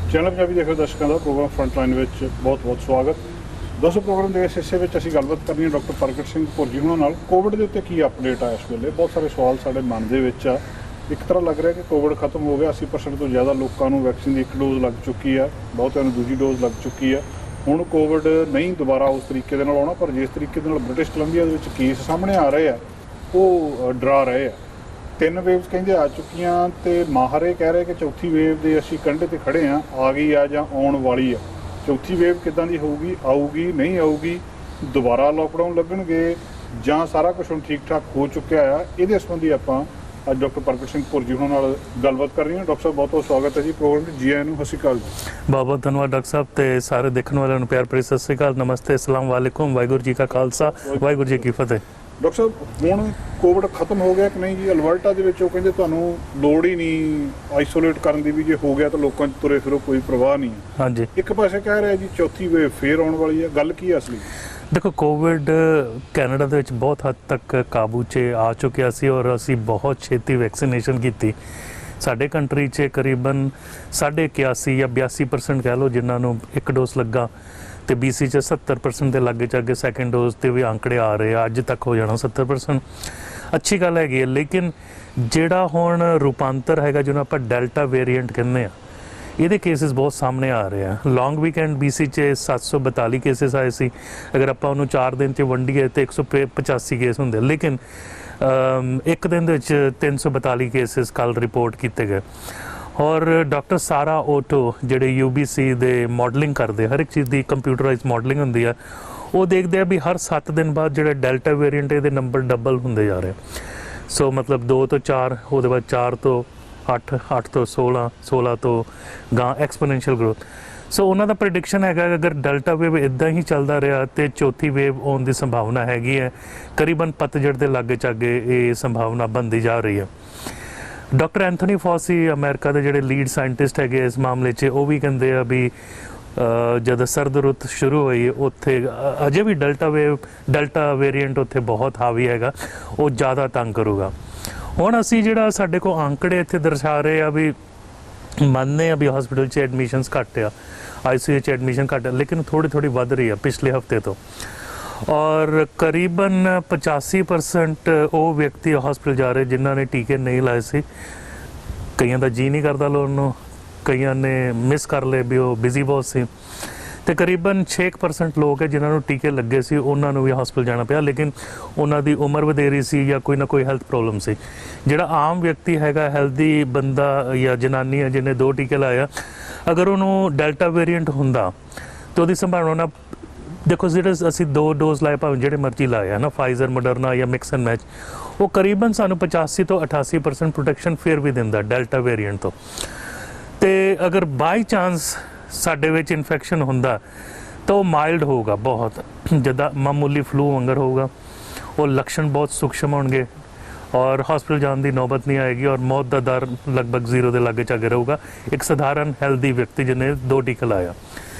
Channel Punjabi देखो दर्शकों का प्रोग्राम फ्रंटलाइन में बहुत बहुत स्वागत। दोस्तों प्रोग्राम के इस हिस्से में असीं गलबात करनी है डॉक्टर प्रगट सिंह भुरजी हुणां नाल। कोविड के उत्ते की अपडेट आ इस वेले बहुत सारे सवाल साडे मन दे विच आ। एक तरह लग रहा है कि कोविड खत्म हो गया, 80% तो ज़्यादा लोगों को वैक्सीन की एक डोज लग चुकी है, बहुतों को दूजी डोज लग चुकी है। हुण कोविड नहीं दोबारा उस तरीके दे नाल आउणा, पर जिस तरीके दे नाल British Columbia they which case सामने आ रहे हैं वो डरा रहे हैं। 3 वेव्स कहते आ चुकियां तो माहर ये कह रहे कि चौथी वेव के असीं कंढे ते खड़े हाँ, आ गई आ जां आउण वाली आ। चौथी वेव किदां दी होऊगी, आऊगी नहीं आऊगी, दोबारा लॉकडाउन लगणगे जां सारा कुछ हुण ठीक ठाक हो चुकिया है। इहदे संबंधी आपां अज डॉक्टर प्रगट सिंह भुरजी हुणां नाल गलबात कर रही हैं। डॉक्टर साहब बहुत बहुत स्वागत है जी प्रोग्राम में। जी आए नूं, सत श्री अकाल जी। बहुत बहुत धन्यवाद डॉक्टर साहब ते सारे देखने वालों को प्यार भरी सत श्री अकाल, नमस्ते, अस्सलाम वालेकुम, वाहिगुरू जी का खालसा, वाहिगुरू जी की फतेह। डॉक्टर साहब हुण कोविड खत्म हो गया कि नहीं जी? अलबर्टा दे विच ओह कहंदे तुहानूं लोड़ ही नहीं आइसोलेट करन दी, भी जे हो गया तो लोकां 'च तुरे फिरो कोई परवाह नहीं। हाँ जी, एक पासे कह रहे जी चौथी वेव फिर आउण वाली है, गल की है असली? देखो कोविड कैनेडा ਦੇ ਵਿੱਚ ਬਹੁਤ ਹੱਦ ਤੱਕ ਕਾਬੂ 'ਚ ਆ ਚੁੱਕਿਆ ਸੀ ਔਰ ਅਸੀਂ ਬਹੁਤ ਛੇਤੀ ਵੈਕਸੀਨੇਸ਼ਨ ਕੀਤੀ। ਸਾਡੇ ਕੰਟਰੀ 'ਚ ਕਰੀਬਨ 81 ਜਾਂ 82% ਕਹਿ ਲਓ ਜਿਨ੍ਹਾਂ ਨੂੰ ਇੱਕ ਡੋਜ਼ ਲੱਗਾ ਤੇ BC 'ਚ 70% ਦੇ ਲਾਗੇ ਚਾਗੇ ਸੈਕੰਡ ਡੋਜ਼ ਤੇ ਵੀ ਆંકੜੇ ਆ ਰਹੇ ਆ। ਅੱਜ ਤੱਕ ਹੋ ਜਾਣਾ 70%। ਅੱਛੀ ਗੱਲ ਹੈਗੀ ਹੈ, ਲੇਕਿਨ ਜਿਹੜਾ ਹੁਣ ਰੂਪਾਂਤਰ ਹੈਗਾ ਜਿਹਨੂੰ ਆਪਾਂ ਡੈਲਟਾ ਵੇਰੀਐਂਟ ਕਹਿੰਦੇ ਆ, ਇਹਦੇ ਕੇਸਿਸ ਬਹੁਤ ਸਾਹਮਣੇ ਆ ਰਹੇ ਆ। ਲੌਂਗ ਵੀਕਐਂਡ BC 'ਚ 742 ਕੇਸਿਸ ਆਏ ਸੀ। ਅਗਰ ਆਪਾਂ ਉਹਨੂੰ 4 ਦਿਨ 'ਚ ਵੰਡੀਏ ਤੇ 185 ਕੇਸ ਹੁੰਦੇ, ਲੇਕਿਨ ਇੱਕ ਦਿਨ ਦੇ ਵਿੱਚ 342 ਕੇਸਿਸ ਕੱਲ ਰਿਪੋਰਟ ਕੀਤੇ ਗਏ। ਔਰ ਡਾਕਟਰ ਸਾਰਾ ਓਟੋ ਜਿਹੜੇ UBC ਦੇ ਮਾਡਲਿੰਗ ਕਰਦੇ, ਹਰ ਇੱਕ ਚੀਜ਼ ਦੀ ਕੰਪਿਊਟਰਾਈਜ਼ ਮਾਡਲਿੰਗ ਹੁੰਦੀ ਆ, ਉਹ ਦੇਖਦੇ ਆ ਵੀ ਹਰ 7 ਦਿਨ ਬਾਅਦ ਜਿਹੜਾ ਡੈਲਟਾ ਵੇਰੀਐਂਟ ਇਹਦੇ ਨੰਬਰ ਡਬਲ ਹੁੰਦੇ ਜਾ ਰਹੇ। ਸੋ ਮਤਲਬ 2 ਤੋਂ 4, ਉਹਦੇ ਬਾਅਦ 4 ਤੋਂ 8, 8 ਤੋਂ 16, 16 ਤੋਂ ਗਾਂ ਐਕਸਪੋਨੈਂਸ਼ੀਅਲ ਗਰੋਥ। ਸੋ ਉਹਨਾਂ ਦਾ ਪ੍ਰੈਡਿਕਸ਼ਨ ਹੈਗਾ ਅਗਰ ਡੈਲਟਾ ਵੇਵ ਇੱਦਾਂ ਹੀ ਚੱਲਦਾ ਰਿਹਾ ਤੇ ਚੌਥੀ ਵੇਵ ਆਉਣ ਦੀ ਸੰਭਾਵਨਾ ਹੈਗੀ ਹੈ। ਕਰੀਬਨ ਪਤਝੜ ਦੇ ਲਾਗੇ ਚਾਗੇ ਇਹ ਸੰਭਾਵਨਾ ਬਣਦੀ ਜਾ ਰਹੀ ਹੈ। ਡਾਕਟਰ ਐਂਥਨੀ ਫੌਸੀ ਅਮਰੀਕਾ ਦੇ ਜਿਹੜੇ ਲੀਡ ਸਾਇੰਟਿਸਟ ਹੈਗੇ ਇਸ ਮਾਮਲੇ 'ਚ, ਉਹ ਵੀ ਕਹਿੰਦੇ ਆ ਵੀ ਜਦੋਂ ਸਰਦ ਰੁੱਤ ਸ਼ੁਰੂ ਹੋਈ ਉੱਥੇ ਅਜੇ ਵੀ ਡੈਲਟਾ ਵੇਰੀਐਂਟ ਉੱਥੇ ਬਹੁਤ ਹਾਵੀ ਹੈਗਾ, ਉਹ ਜ਼ਿਆਦਾ ਤੰਗ ਕਰੂਗਾ। ਹੁਣ ਅਸੀਂ ਜਿਹੜਾ ਸਾਡੇ ਕੋਲ ਆંકੜੇ ਇੱਥੇ ਦਰਸਾ ਰਹੇ ਆ ਵੀ ਮੰਨਦੇ ਆ ਵੀ ਹਸਪੀਟਲ 'ਚ ਐਡਮਿਸ਼ਨਸ ਘੱਟ ਆ, ICU 'ਚ ਐਡਮਿਸ਼ਨ ਘੱਟ ਆ, ਲੇਕਿਨ ਥੋੜੀ ਵੱਧ ਰਹੀ ਆ ਪਿਛਲੇ ਹਫਤੇ ਤੋਂ। ਔਰ ਕਰੀਬਨ 85% ਉਹ ਵਿਅਕਤੀ ਹਸਪੀਟਲ ਜਾ ਰਹੇ ਜਿਨ੍ਹਾਂ ਨੇ ਟੀਕੇ ਨਹੀਂ ਲਾਏ ਸੀ। ਕਈਆਂ ਦਾ ਜੀ ਨਹੀਂ ਕਰਦਾ ਲਾਉਣ ਨੂੰ, ਕਈਆਂ ਨੇ ਮਿਸ ਕਰ ਲਏ ਵੀ ਉਹ ਬਿਜ਼ੀ ਬਹੁਤ ਸੀ, ਤੇ ਕਰੀਬਨ 6% ਲੋਕ ਹੈ ਜਿਨ੍ਹਾਂ ਨੂੰ ਟੀਕੇ ਲੱਗੇ ਸੀ ਉਹਨਾਂ ਨੂੰ ਵੀ ਹਸਪਤਾਲ ਜਾਣਾ ਪਿਆ, ਲੇਕਿਨ ਉਹਨਾਂ ਦੀ ਉਮਰ ਵਧੇਰੀ ਸੀ ਜਾਂ ਕੋਈ ਨਾ ਕੋਈ ਹੈਲਥ ਪ੍ਰੋਬਲਮ ਸੀ। ਜਿਹੜਾ ਆਮ ਵਿਅਕਤੀ ਹੈਗਾ, ਹੈਲਦੀ ਬੰਦਾ ਜਾਂ ਜਨਾਨੀ ਹੈ ਜਿਹਨੇ 2 ਟੀਕੇ ਲਾਇਆ, ਅਗਰ ਉਹਨੂੰ ਡੈਲਟਾ ਵੇਰੀਐਂਟ ਹੁੰਦਾ ਤਾਂ ਉਹਦੀ ਸੰਭਾਵਨਾ, ਦੇਖੋ ਜਿਹੜੇ ਅਸੀਂ 2 ਡੋਜ਼ ਲਾਏ ਭਾਵੇਂ ਜਿਹੜੇ ਮਰਜ਼ੀ ਲਾਏ ਹੈ ਨਾ, ਫਾਈਜ਼ਰ, ਮੋਡਰਨਾ ਜਾਂ ਮਿਕਸ ਐਂਡ ਮੈਚ, ਉਹ ਕਰੀਬਨ ਸਾਨੂੰ 85 ਤੋਂ 88% ਪ੍ਰੋਟੈਕਸ਼ਨ ਫਿਰ ਵੀ ਦਿੰਦਾ ਡੈਲਟਾ ਵੇਰੀਐਂਟ ਤੋਂ। ਤੇ ਅਗਰ ਬਾਈ ਚਾਂਸ ਸਾਡੇ ਵਿੱਚ ਇਨਫੈਕਸ਼ਨ ਹੁੰਦਾ ਤਾਂ ਉਹ ਮਾਈਲਡ ਹੋਊਗਾ, ਬਹੁਤ ਜਿੱਦਾਂ ਮਾਮੂਲੀ ਫਲੂ ਵਾਂਗਰ ਹੋਊਗਾ। ਉਹ ਲੱਛਣ ਬਹੁਤ ਸੂਖਮ ਹੋਣਗੇ ਔਰ ਹਸਪਤਾਲ ਜਾਣ ਦੀ ਨੌਬਤ ਨਹੀਂ ਆਏਗੀ ਔਰ ਮੌਤ ਦਾ ਦਰ ਲਗਭਗ 0 ਦੇ ਲਾਗੇ ਚਾਗੇ ਰਹੂਗਾ ਇੱਕ ਸਧਾਰਨ ਹੈਲਦੀ ਵਿਅਕਤੀ ਜਿਹਨੇ 2 ਟੀਕੇ ਲਾਇਆ।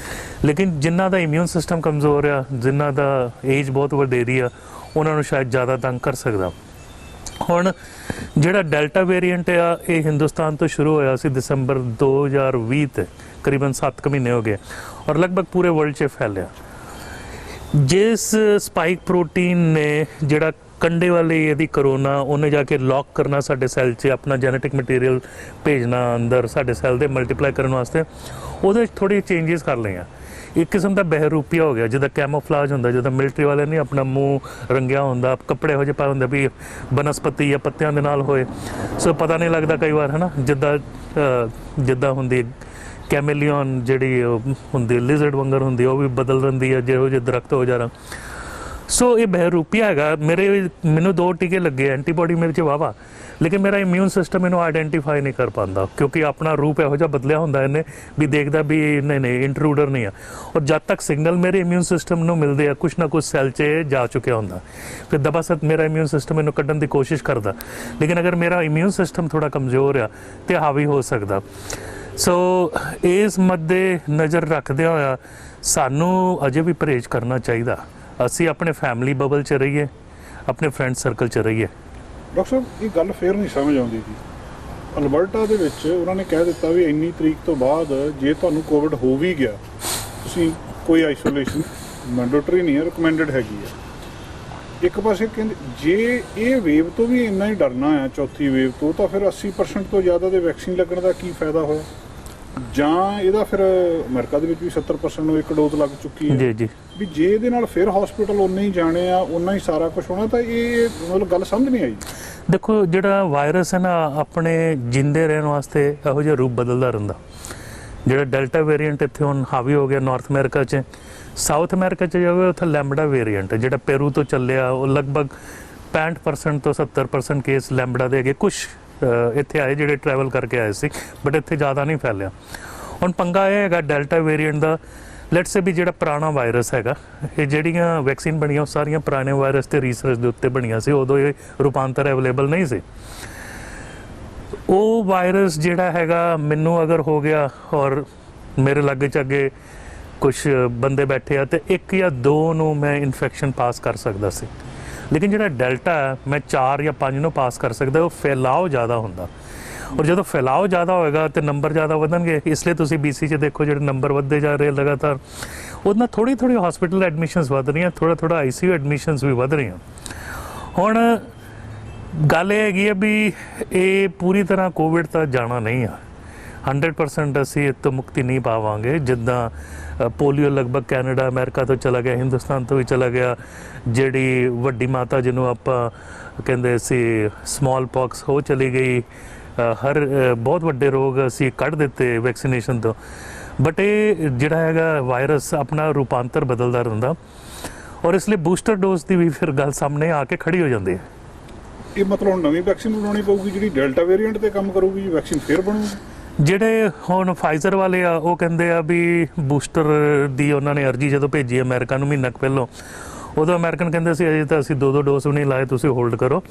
ਲੇਕਿਨ ਜਿਨ੍ਹਾਂ ਦਾ ਇਮਿਊਨ ਸਿਸਟਮ ਕਮਜ਼ੋਰ ਆ, ਜਿਨ੍ਹਾਂ ਦਾ ਏਜ ਬਹੁਤ ਵਧੇਰੀ ਆ, ਉਹਨਾਂ ਨੂੰ ਸ਼ਾਇਦ ਜ਼ਿਆਦਾ ਤੰਗ ਕਰ ਸਕਦਾ। ਹੁਣ ਜਿਹੜਾ ਡੈਲਟਾ ਵੇਰੀਐਂਟ ਆ ਇਹ ਹਿੰਦੁਸਤਾਨ ਤੋਂ ਸ਼ੁਰੂ ਹੋਇਆ ਸੀ ਦਸੰਬਰ 2020 ਤੇ, ਕਰੀਬਨ 7 ਮਹੀਨੇ ਹੋ ਗਏ ਔਰ ਲਗਭਗ ਪੂਰੇ ਵਰਲਡ 'ਚ ਫੈਲਿਆ। ਜਿਸ ਸਪਾਈਕ ਪ੍ਰੋਟੀਨ ਨੇ ਜਿਹੜਾ ਕੰਡੇ ਵਾਲੀ ਇਹਦੀ ਕਰੋਨਾ, ਉਹਨੇ ਜਾ ਕੇ ਲੌਕ ਕਰਨਾ ਸਾਡੇ ਸੈੱਲ 'ਚ, ਆਪਣਾ ਜੈਨੇਟਿਕ ਮਟੀਰੀਅਲ ਭੇਜਣਾ ਅੰਦਰ ਸਾਡੇ ਸੈੱਲ ਦੇ ਮਲਟੀਪਲਾਈ ਕਰਨ ਵਾਸਤੇ, ਉਹਦੇ 'ਚ ਥੋੜ੍ਹੀ ਚੇਂਜਿਸ ਕਰ ਲਈਆਂ। ਇੱਕ ਕਿਸਮ ਦਾ ਬਹਿਰੂਪੀਆ ਹੋ ਗਿਆ, ਜਿੱਦਾਂ ਕੈਮੋਫਲਾਜ ਹੁੰਦਾ, ਜਿੱਦਾਂ ਮਿਲਟਰੀ ਵਾਲੇ ਨਹੀਂ ਆਪਣਾ ਮੂੰਹ ਰੰਗਿਆ ਹੁੰਦਾ, ਕੱਪੜੇ ਇਹੋ ਜਿਹੇ ਪਾਏ ਹੁੰਦੇ ਵੀ ਬਨਸਪਤੀ ਜਾਂ ਪੱਤਿਆਂ ਦੇ ਨਾਲ ਹੋਏ, ਸੋ ਪਤਾ ਨਹੀਂ ਲੱਗਦਾ ਕਈ ਵਾਰ ਹੈ ਨਾ, ਜਿੱਦਾਂ ਹੁੰਦੀ ਕੈਮੇਲੀਅਨ ਜਿਹੜੀ ਹੁੰਦੀ ਲਿਜ਼ਰਡ ਵਾਂਗਰ ਹੁੰਦੀ, ਉਹ ਵੀ ਬਦਲ ਰਹਿੰਦੀ ਹੈ ਜਿਹੋ ਜਿਹੇ ਦਰਖਤ ਹੋ ਜਾਣਾ। ਸੋ ਇਹ ਬਹਿਰੂਪੀਆ ਹੈਗਾ। ਮੈਨੂੰ 2 ਟੀਕੇ ਲੱਗੇ, ਐਂਟੀਬੋਡੀ ਮੇਰੇ 'ਚ ਵਾਵਾ, ਲੇਕਿਨ ਮੇਰਾ ਇਮਿਊਨ ਸਿਸਟਮ ਇਹਨੂੰ ਆਈਡੈਂਟੀਫਾਈ ਨਹੀਂ ਕਰ ਪਾਉਂਦਾ ਕਿਉਂਕਿ ਆਪਣਾ ਰੂਪ ਇਹੋ ਜਿਹਾ ਬਦਲਿਆ ਹੁੰਦਾ ਇਹਨੇ ਵੀ ਦੇਖਦਾ ਵੀ ਨਹੀਂ ਇੰਟਰੂਡਰ ਨਹੀਂ ਆ। ਔਰ ਜਦ ਤੱਕ ਸਿਗਨਲ ਮੇਰੇ ਇਮਿਊਨ ਸਿਸਟਮ ਨੂੰ ਮਿਲਦੇ ਆ, ਕੁਛ ਨਾ ਕੁਛ ਸੈੱਲ 'ਚ ਜਾ ਚੁੱਕਿਆ ਹੁੰਦਾ, ਫਿਰ ਦਬਾਸਤ ਮੇਰਾ ਇਮਿਊਨ ਸਿਸਟਮ ਇਹਨੂੰ ਕੱਢਣ ਦੀ ਕੋਸ਼ਿਸ਼ ਕਰਦਾ। ਲੇਕਿਨ ਅਗਰ ਮੇਰਾ ਇਮਿਊਨ ਸਿਸਟਮ ਥੋੜ੍ਹਾ ਕਮਜ਼ੋਰ ਆ ਤਾਂ ਹਾਵੀ ਹੋ ਸਕਦਾ। ਸੋ ਇਸ ਮੱਦੇ ਨਜ਼ਰ ਰੱਖਦਿਆਂ ਹੋਇਆ ਸਾਨੂੰ ਅਜੇ ਵੀ ਪਰਹੇਜ਼ ਕਰਨਾ ਚਾਹੀਦਾ। ਅਸੀਂ ਆਪਣੇ ਫੈਮਿਲੀ ਬਬਲ 'ਚ ਰਹੀਏ, ਆਪਣੇ ਫਰੈਂਡ ਸਰਕਲ 'ਚ ਰਹੀਏ। डॉक्टर साहब ये गल फिर नहीं समझ आती थी ਅਲਬਰਟਾ ਦੇ ਵਿੱਚ ਉਹਨਾਂ ਨੇ ਕਹਿ ਦਿੱਤਾ ਵੀ ਇੰਨੀ ਤਰੀਕ ਤੋਂ ਬਾਅਦ ਜੇ ਤੁਹਾਨੂੰ ਕੋਵਿਡ ਹੋ ਵੀ ਗਿਆ ਤੁਸੀਂ ਕੋਈ ਆਈਸੋਲੇਸ਼ਨ ਮੈਂਡੇਟਰੀ ਨਹੀਂ ਹੈ, ਰਿਕਮੈਂਡਡ ਹੈਗੀ ਹੈ। ਇੱਕ ਪਾਸੇ ਕਹਿੰਦੇ ਜੇ ਇਹ ਵੇਵ ਤੋਂ ਵੀ ਇੰਨਾ ਹੀ ਡਰਨਾ ਆ, ਚੌਥੀ ਵੇਵ ਤੋਂ, ਤਾਂ ਫਿਰ 80% ਤੋਂ ਜ਼ਿਆਦਾ ਦੇ ਵੈਕਸੀਨ ਲੱਗਣ ਦਾ ਕੀ ਫਾਇਦਾ ਹੋਇਆ? ਜਾਂ ਇਹਦਾ ਫਿਰ ਅਮਰੀਕਾ ਦੇ ਵਿੱਚ ਵੀ 70% ਨੂੰ ਇੱਕ ਡੋਜ਼ ਲੱਗ ਚੁੱਕੀ ਹੈ ਜੀ ਵੀ ਜੇ ਇਹਦੇ ਨਾਲ ਫਿਰ ਹਸਪੀਟਲ ਉਨੇ ਹੀ ਜਾਣੇ ਆ, ਉਨਾ ਹੀ ਸਾਰਾ ਕੁਝ ਹੋਣਾ, ਤਾਂ ਇਹ ਮਤਲਬ ਗੱਲ ਸਮਝ ਨਹੀਂ ਆਈ। ਦੇਖੋ ਜਿਹੜਾ ਵਾਇਰਸ ਹੈ ਨਾ ਆਪਣੇ ਜਿੰਦੇ ਰਹਿਣ ਵਾਸਤੇ ਇਹੋ ਜਿਹਾ ਰੂਪ ਬਦਲਦਾ ਰਹਿੰਦਾ। ਜਿਹੜਾ ਡੈਲਟਾ ਵੇਰੀਐਂਟ ਇੱਥੇ ਹੁਣ ਹਾਵੀ ਹੋ ਗਿਆ ਨਾਰਥ ਅਮਰੀਕਾ 'ਚ, ਸਾਊਥ ਅਮਰੀਕਾ 'ਚ ਜਾਵੇ ਉੱਥੇ ਲੈਂਬਡਾ ਵੇਰੀਐਂਟ ਜਿਹੜਾ ਪੇਰੂ ਤੋਂ ਚੱਲਿਆ, ਉਹ ਲਗਭਗ 65% ਤੋਂ 70% ਕੇਸ ਲੈਂਬਡਾ ਦੇ ਹੈਗੇ। ਕੁਛ ਇੱਥੇ ਆਏ ਜਿਹੜੇ ਟਰੈਵਲ ਕਰਕੇ ਆਏ ਸੀ, ਬਟ ਇੱਥੇ ਜ਼ਿਆਦਾ ਨਹੀਂ ਫੈਲਿਆ। ਹੁਣ ਪੰਗਾ ਇਹ ਹੈਗਾ ਡੈਲਟਾ ਵੇਰੀਐਂਟ ਦਾ, ਲੈਟਸ ਸੇ ਵੀ ਜਿਹੜਾ ਪੁਰਾਣਾ ਵਾਇਰਸ ਹੈਗਾ, ਇਹ ਜਿਹੜੀਆਂ ਵੈਕਸੀਨ ਬਣੀਆਂ ਉਹ ਸਾਰੀਆਂ ਪੁਰਾਣੇ ਵਾਇਰਸ ਤੇ ਰਿਸਰਚ ਦੇ ਉੱਤੇ ਬਣੀਆਂ ਸੀ, ਉਦੋਂ ਇਹ ਰੂਪਾਂਤਰ ਅਵੇਲੇਬਲ ਨਹੀਂ ਸੀ। ਉਹ ਵਾਇਰਸ ਜਿਹੜਾ ਹੈਗਾ ਮੈਨੂੰ ਅਗਰ ਹੋ ਗਿਆ ਔਰ ਮੇਰੇ ਲਾਗੇ ਚ ਅੱਗੇ ਕੁਛ ਬੰਦੇ ਬੈਠੇ ਆ ਤੇ 1 ਜਾਂ 2 ਨੂੰ ਮੈਂ ਇਨਫੈਕਸ਼ਨ ਪਾਸ ਕਰ ਸਕਦਾ ਸੀ, ਲੇਕਿਨ ਜਿਹੜਾ ਡੈਲਟਾ ਮੈਂ 4 ਜਾਂ 5 ਨੂੰ ਪਾਸ ਕਰ ਸਕਦਾ। ਉਹ ਫੈਲਾਓ ਜ਼ਿਆਦਾ ਹੁੰਦਾ, ਔਰ ਜਦੋਂ ਫੈਲਾਓ ਜ਼ਿਆਦਾ ਹੋਏਗਾ ਤੇ ਨੰਬਰ ਜ਼ਿਆਦਾ ਵਧਣਗੇ। ਇਸ ਲਈ ਤੁਸੀਂ BC 'ਚ ਦੇਖੋ ਜਿਹੜੇ ਨੰਬਰ ਵੱਧਦੇ ਜਾ ਰਹੇ ਲਗਾਤਾਰ, ਉਹਦੇ ਨਾਲ ਥੋੜ੍ਹੀ ਹਸਪੀਟਲ ਐਡਮਿਸ਼ਨਸ ਵੱਧ ਰਹੀਆਂ, ਥੋੜ੍ਹਾ ICU ਐਡਮਿਸ਼ਨਸ ਵੀ ਵੱਧ ਰਹੀਆਂ। ਹੁਣ ਗੱਲ ਇਹ ਹੈਗੀ ਹੈ ਵੀ ਇਹ ਪੂਰੀ ਤਰ੍ਹਾਂ ਕੋਵਿਡ ਤਾਂ ਜਾਣਾ ਨਹੀਂ ਆ, 100% ਅਸੀਂ ਇਹ ਤੋਂ ਮੁਕਤੀ ਨਹੀਂ ਪਾਵਾਂਗੇ। ਜਿੱਦਾਂ ਪੋਲੀਓ ਲਗਭਗ ਕੈਨੇਡਾ ਅਮਰੀਕਾ ਤੋਂ ਚਲਾ ਗਿਆ, ਹਿੰਦੁਸਤਾਨ ਤੋਂ ਵੀ ਚਲਾ ਗਿਆ। ਜਿਹੜੀ ਵੱਡੀ ਮਾਤਾ ਜਿਹਨੂੰ ਆਪਾਂ ਕਹਿੰਦੇ ਸੀ ਸਮਾਲ ਪੌਕਸ, ਉਹ ਚਲੀ ਗਈ। ਹਰ ਬਹੁਤ ਵੱਡੇ ਰੋਗ ਅਸੀਂ ਕੱਢ ਦਿੱਤੇ ਵੈਕਸੀਨੇਸ਼ਨ ਤੋਂ। ਬਟ ਇਹ ਜਿਹੜਾ ਹੈਗਾ ਵਾਇਰਸ ਆਪਣਾ ਰੂਪਾਂਤਰ ਬਦਲਦਾ ਰਹਿੰਦਾ, ਔਰ ਇਸ ਲਈ ਬੂਸਟਰ ਡੋਜ਼ ਦੀ ਵੀ ਫਿਰ ਗੱਲ ਸਾਹਮਣੇ ਆ ਕੇ ਖੜੀ ਹੋ ਜਾਂਦੀ ਹੈ। ਇਹ ਮਤਲਬ ਹੁਣ ਨਵੀਂ ਵੈਕਸੀਨ ਬਣਾਉਣੀ ਪਊਗੀ ਜਿਹੜੀ ਡੈਲਟਾ ਵੇਰੀਐਂਟ ਤੇ ਕੰਮ ਕਰੂਗੀ, ਵੈਕਸੀਨ ਫਿਰ ਬਣੂਗੀ? ਜਿਹੜੇ ਹੁਣ ਫਾਈਜ਼ਰ ਵਾਲੇ ਆ ਉਹ ਕਹਿੰਦੇ ਆ ਵੀ ਬੂਸਟਰ ਦੀ ਉਹਨਾਂ ਨੇ ਅਰਜੀ ਜਦੋਂ ਭੇਜੀ ਅਮਰੀਕਾ ਨੂੰ ਮਹੀਨਾ ਕੁ ਪਹਿਲਾਂ, ਉਦੋਂ ਅਮਰੀਕਨ ਕਹਿੰਦੇ ਸੀ ਅਜੇ ਤਾਂ ਅਸੀਂ 2 ਡੋਜ਼ ਵੀ ਨਹੀਂ ਲਾਏ, ਤੁਸੀਂ ਹੋਲਡ ਕਰੋ।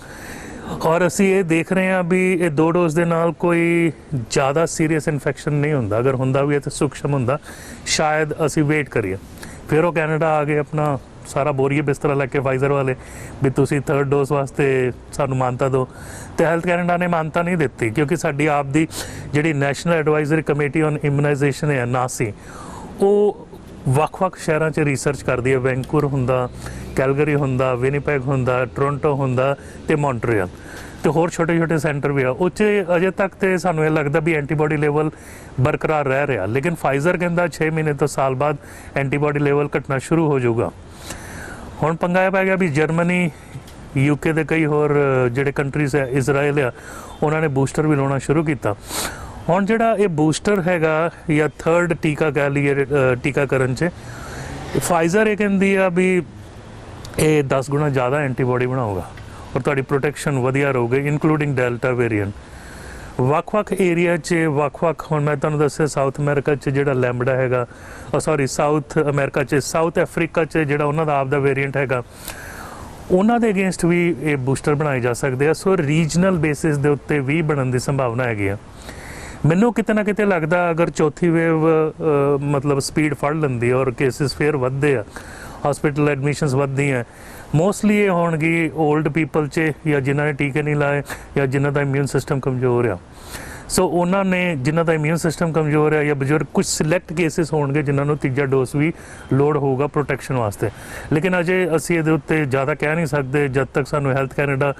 ਔਰ ਅਸੀਂ ਇਹ ਦੇਖ ਰਹੇ ਹਾਂ ਵੀ ਇਹ 2 ਡੋਜ਼ ਦੇ ਨਾਲ ਕੋਈ ਜ਼ਿਆਦਾ ਸੀਰੀਅਸ ਇਨਫੈਕਸ਼ਨ ਨਹੀਂ ਹੁੰਦਾ, ਅਗਰ ਹੁੰਦਾ ਵੀ ਹੈ ਤਾਂ ਸੂਖਸ਼ਮ ਹੁੰਦਾ, ਸ਼ਾਇਦ ਅਸੀਂ ਵੇਟ ਕਰੀਏ। ਫਿਰ ਉਹ ਕੈਨੇਡਾ ਆ ਗਏ ਆਪਣਾ ਸਾਰਾ ਬੋਰੀਏ ਬਿਸਤਰਾ ਲੈ ਕੇ ਫਾਈਜ਼ਰ ਵਾਲੇ ਵੀ ਤੁਸੀਂ 3rd ਡੋਜ਼ ਵਾਸਤੇ ਸਾਨੂੰ ਮਾਨਤਾ ਦਿਓ, ਤੇ ਹੈਲਥ ਕੈਨੇਡਾ ਨੇ ਮਾਨਤਾ ਨਹੀਂ ਦਿੱਤੀ ਕਿਉਂਕਿ ਸਾਡੀ ਆਪ ਦੀ ਜਿਹੜੀ ਨੈਸ਼ਨਲ ਐਡਵਾਈਜ਼ਰੀ ਕਮੇਟੀ ਔਨ ਇਮੂਨਾਈਜੇਸ਼ਨ ਹੈ ਨਾਸੀ, ਉਹ ਵੱਖ-ਵੱਖ ਸ਼ਹਿਰਾਂ 'ਚ ਰਿਸਰਚ ਕਰਦੀ ਹੈ। ਵੈਂਕੂਵਰ ਹੁੰਦਾ, ਕੈਲਗਰੀ ਹੁੰਦਾ, ਵਿਨੀਪੈਗ ਹੁੰਦਾ, ਟੋਰਾਂਟੋ ਹੁੰਦਾ ਤੇ ਮੌਂਟਰੀਅਲ, ਤੇ ਹੋਰ ਛੋਟੇ ਸੈਂਟਰ ਵੀ ਆ। ਉਹ 'ਚ ਅਜੇ ਤੱਕ ਤੇ ਸਾਨੂੰ ਇਹ ਲੱਗਦਾ ਵੀ ਐਂਟੀਬਾਡੀ ਲੈਵਲ ਬਰਕਰਾਰ ਰਹਿ ਰਿਹਾ, ਲੇਕਿਨ ਫਾਈਜ਼ਰ ਕਹਿੰਦਾ 6 ਮਹੀਨੇ ਤੋਂ ਸਾਲ ਬਾਅਦ ਐਂਟੀਬਾਡੀ ਲੈਵਲ ਘਟਣਾ ਸ਼ੁਰੂ ਹੋ ਜਾਊਗਾ। ਹੁਣ ਪੰਗਾ ਇਹ ਪੈ ਗਿਆ ਵੀ ਜਰਮਨੀ, UK ਦੇ ਕਈ ਹੋਰ ਜਿਹੜੇ ਕੰਟਰੀਜ਼ ਹੈ, ਇਜ਼ਰਾਈਲ ਆ, ਉਹਨਾਂ ਨੇ ਬੂਸਟਰ ਵੀ ਲਾਉਣਾ ਸ਼ੁਰੂ ਕੀਤਾ। ਹੁਣ ਜਿਹੜਾ ਇਹ ਬੂਸਟਰ ਹੈਗਾ ਜਾਂ 3rd ਟੀਕਾ ਕਹਿ ਲਈਏ ਟੀਕਾਕਰਨ 'ਚ, ਫਾਈਜ਼ਰ ਇਹ ਕਹਿੰਦੀ ਆ ਵੀ ਇਹ 10 ਗੁਣਾ ਜ਼ਿਆਦਾ ਐਂਟੀਬਾਡੀ ਬਣਾਊਗਾ ਔਰ ਤੁਹਾਡੀ ਪ੍ਰੋਟੈਕਸ਼ਨ ਵਧੀਆ ਰਹੂਗੀ, ਇਨਕਲੂਡਿੰਗ ਡੈਲਟਾ ਵੇਰੀਐਂਟ। ਵੱਖ-ਵੱਖ ਏਰੀਆ 'ਚ ਵੱਖ-ਵੱਖ, ਹੁਣ ਮੈਂ ਤੁਹਾਨੂੰ ਦੱਸਿਆ ਸਾਊਥ ਅਮਰੀਕਾ 'ਚ ਜਿਹੜਾ ਲੈਂਬਡਾ ਹੈਗਾ, ਸਾਊਥ ਅਮਰੀਕਾ 'ਚ, ਸਾਊਥ ਅਫਰੀਕਾ 'ਚ ਜਿਹੜਾ ਉਹਨਾਂ ਦਾ ਆਪਦਾ ਵੇਰੀਐਂਟ ਹੈਗਾ, ਉਹਨਾਂ ਦੇ ਅਗੇਂਸਟ ਵੀ ਇਹ ਬੂਸਟਰ ਬਣਾਏ ਜਾ ਸਕਦੇ ਆ। ਸੋ ਰੀਜਨਲ ਬੇਸਿਸ ਦੇ ਉੱਤੇ ਵੀ ਬਣਨ ਦੀ ਸੰਭਾਵਨਾ ਹੈਗੀ ਆ। ਮੈਨੂੰ ਕਿਤੇ ਨਾ ਕਿਤੇ ਲੱਗਦਾ ਅਗਰ ਚੌਥੀ ਵੇਵ ਮਤਲਬ ਸਪੀਡ ਫੜ ਲੈਂਦੀ ਔਰ ਕੇਸਿਸ ਫੇਰ ਵੱਧਦੇ ਆ, ਹਸਪੀਟਲ ਐਡਮਿਸ਼ਨਸ ਵੱਧਦੀਆਂ, ਮੋਸਟਲੀ ਇਹ ਹੋਣਗੀ ਓਲਡ ਪੀਪਲ 'ਚ ਜਾਂ ਜਿਨ੍ਹਾਂ ਨੇ ਟੀਕੇ ਨਹੀਂ ਲਾਏ ਜਾਂ ਜਿਨ੍ਹਾਂ ਦਾ ਇਮਿਊਨ ਸਿਸਟਮ ਕਮਜ਼ੋਰ ਆ। ਸੋ ਉਹਨਾਂ ਨੇ ਜਿਨ੍ਹਾਂ ਦਾ ਇਮਿਊਨ ਸਿਸਟਮ ਕਮਜ਼ੋਰ ਹੈ ਜਾਂ ਬਜ਼ੁਰਗ, ਕੁਝ ਸਿਲੈਕਟ ਕੇਸਿਸ ਹੋਣਗੇ ਜਿਨ੍ਹਾਂ ਨੂੰ ਤੀਜਾ ਡੋਜ਼ ਵੀ ਲੋੜ ਹੋਊਗਾ ਪ੍ਰੋਟੈਕਸ਼ਨ ਵਾਸਤੇ। ਲੇਕਿਨ ਅਜੇ ਅਸੀਂ ਇਹਦੇ ਉੱਤੇ ਜ਼ਿਆਦਾ ਕਹਿ ਨਹੀਂ ਸਕਦੇ ਜਦ ਤੱਕ ਸਾਨੂੰ ਹੈਲਥ ਕੈਨੇਡਾ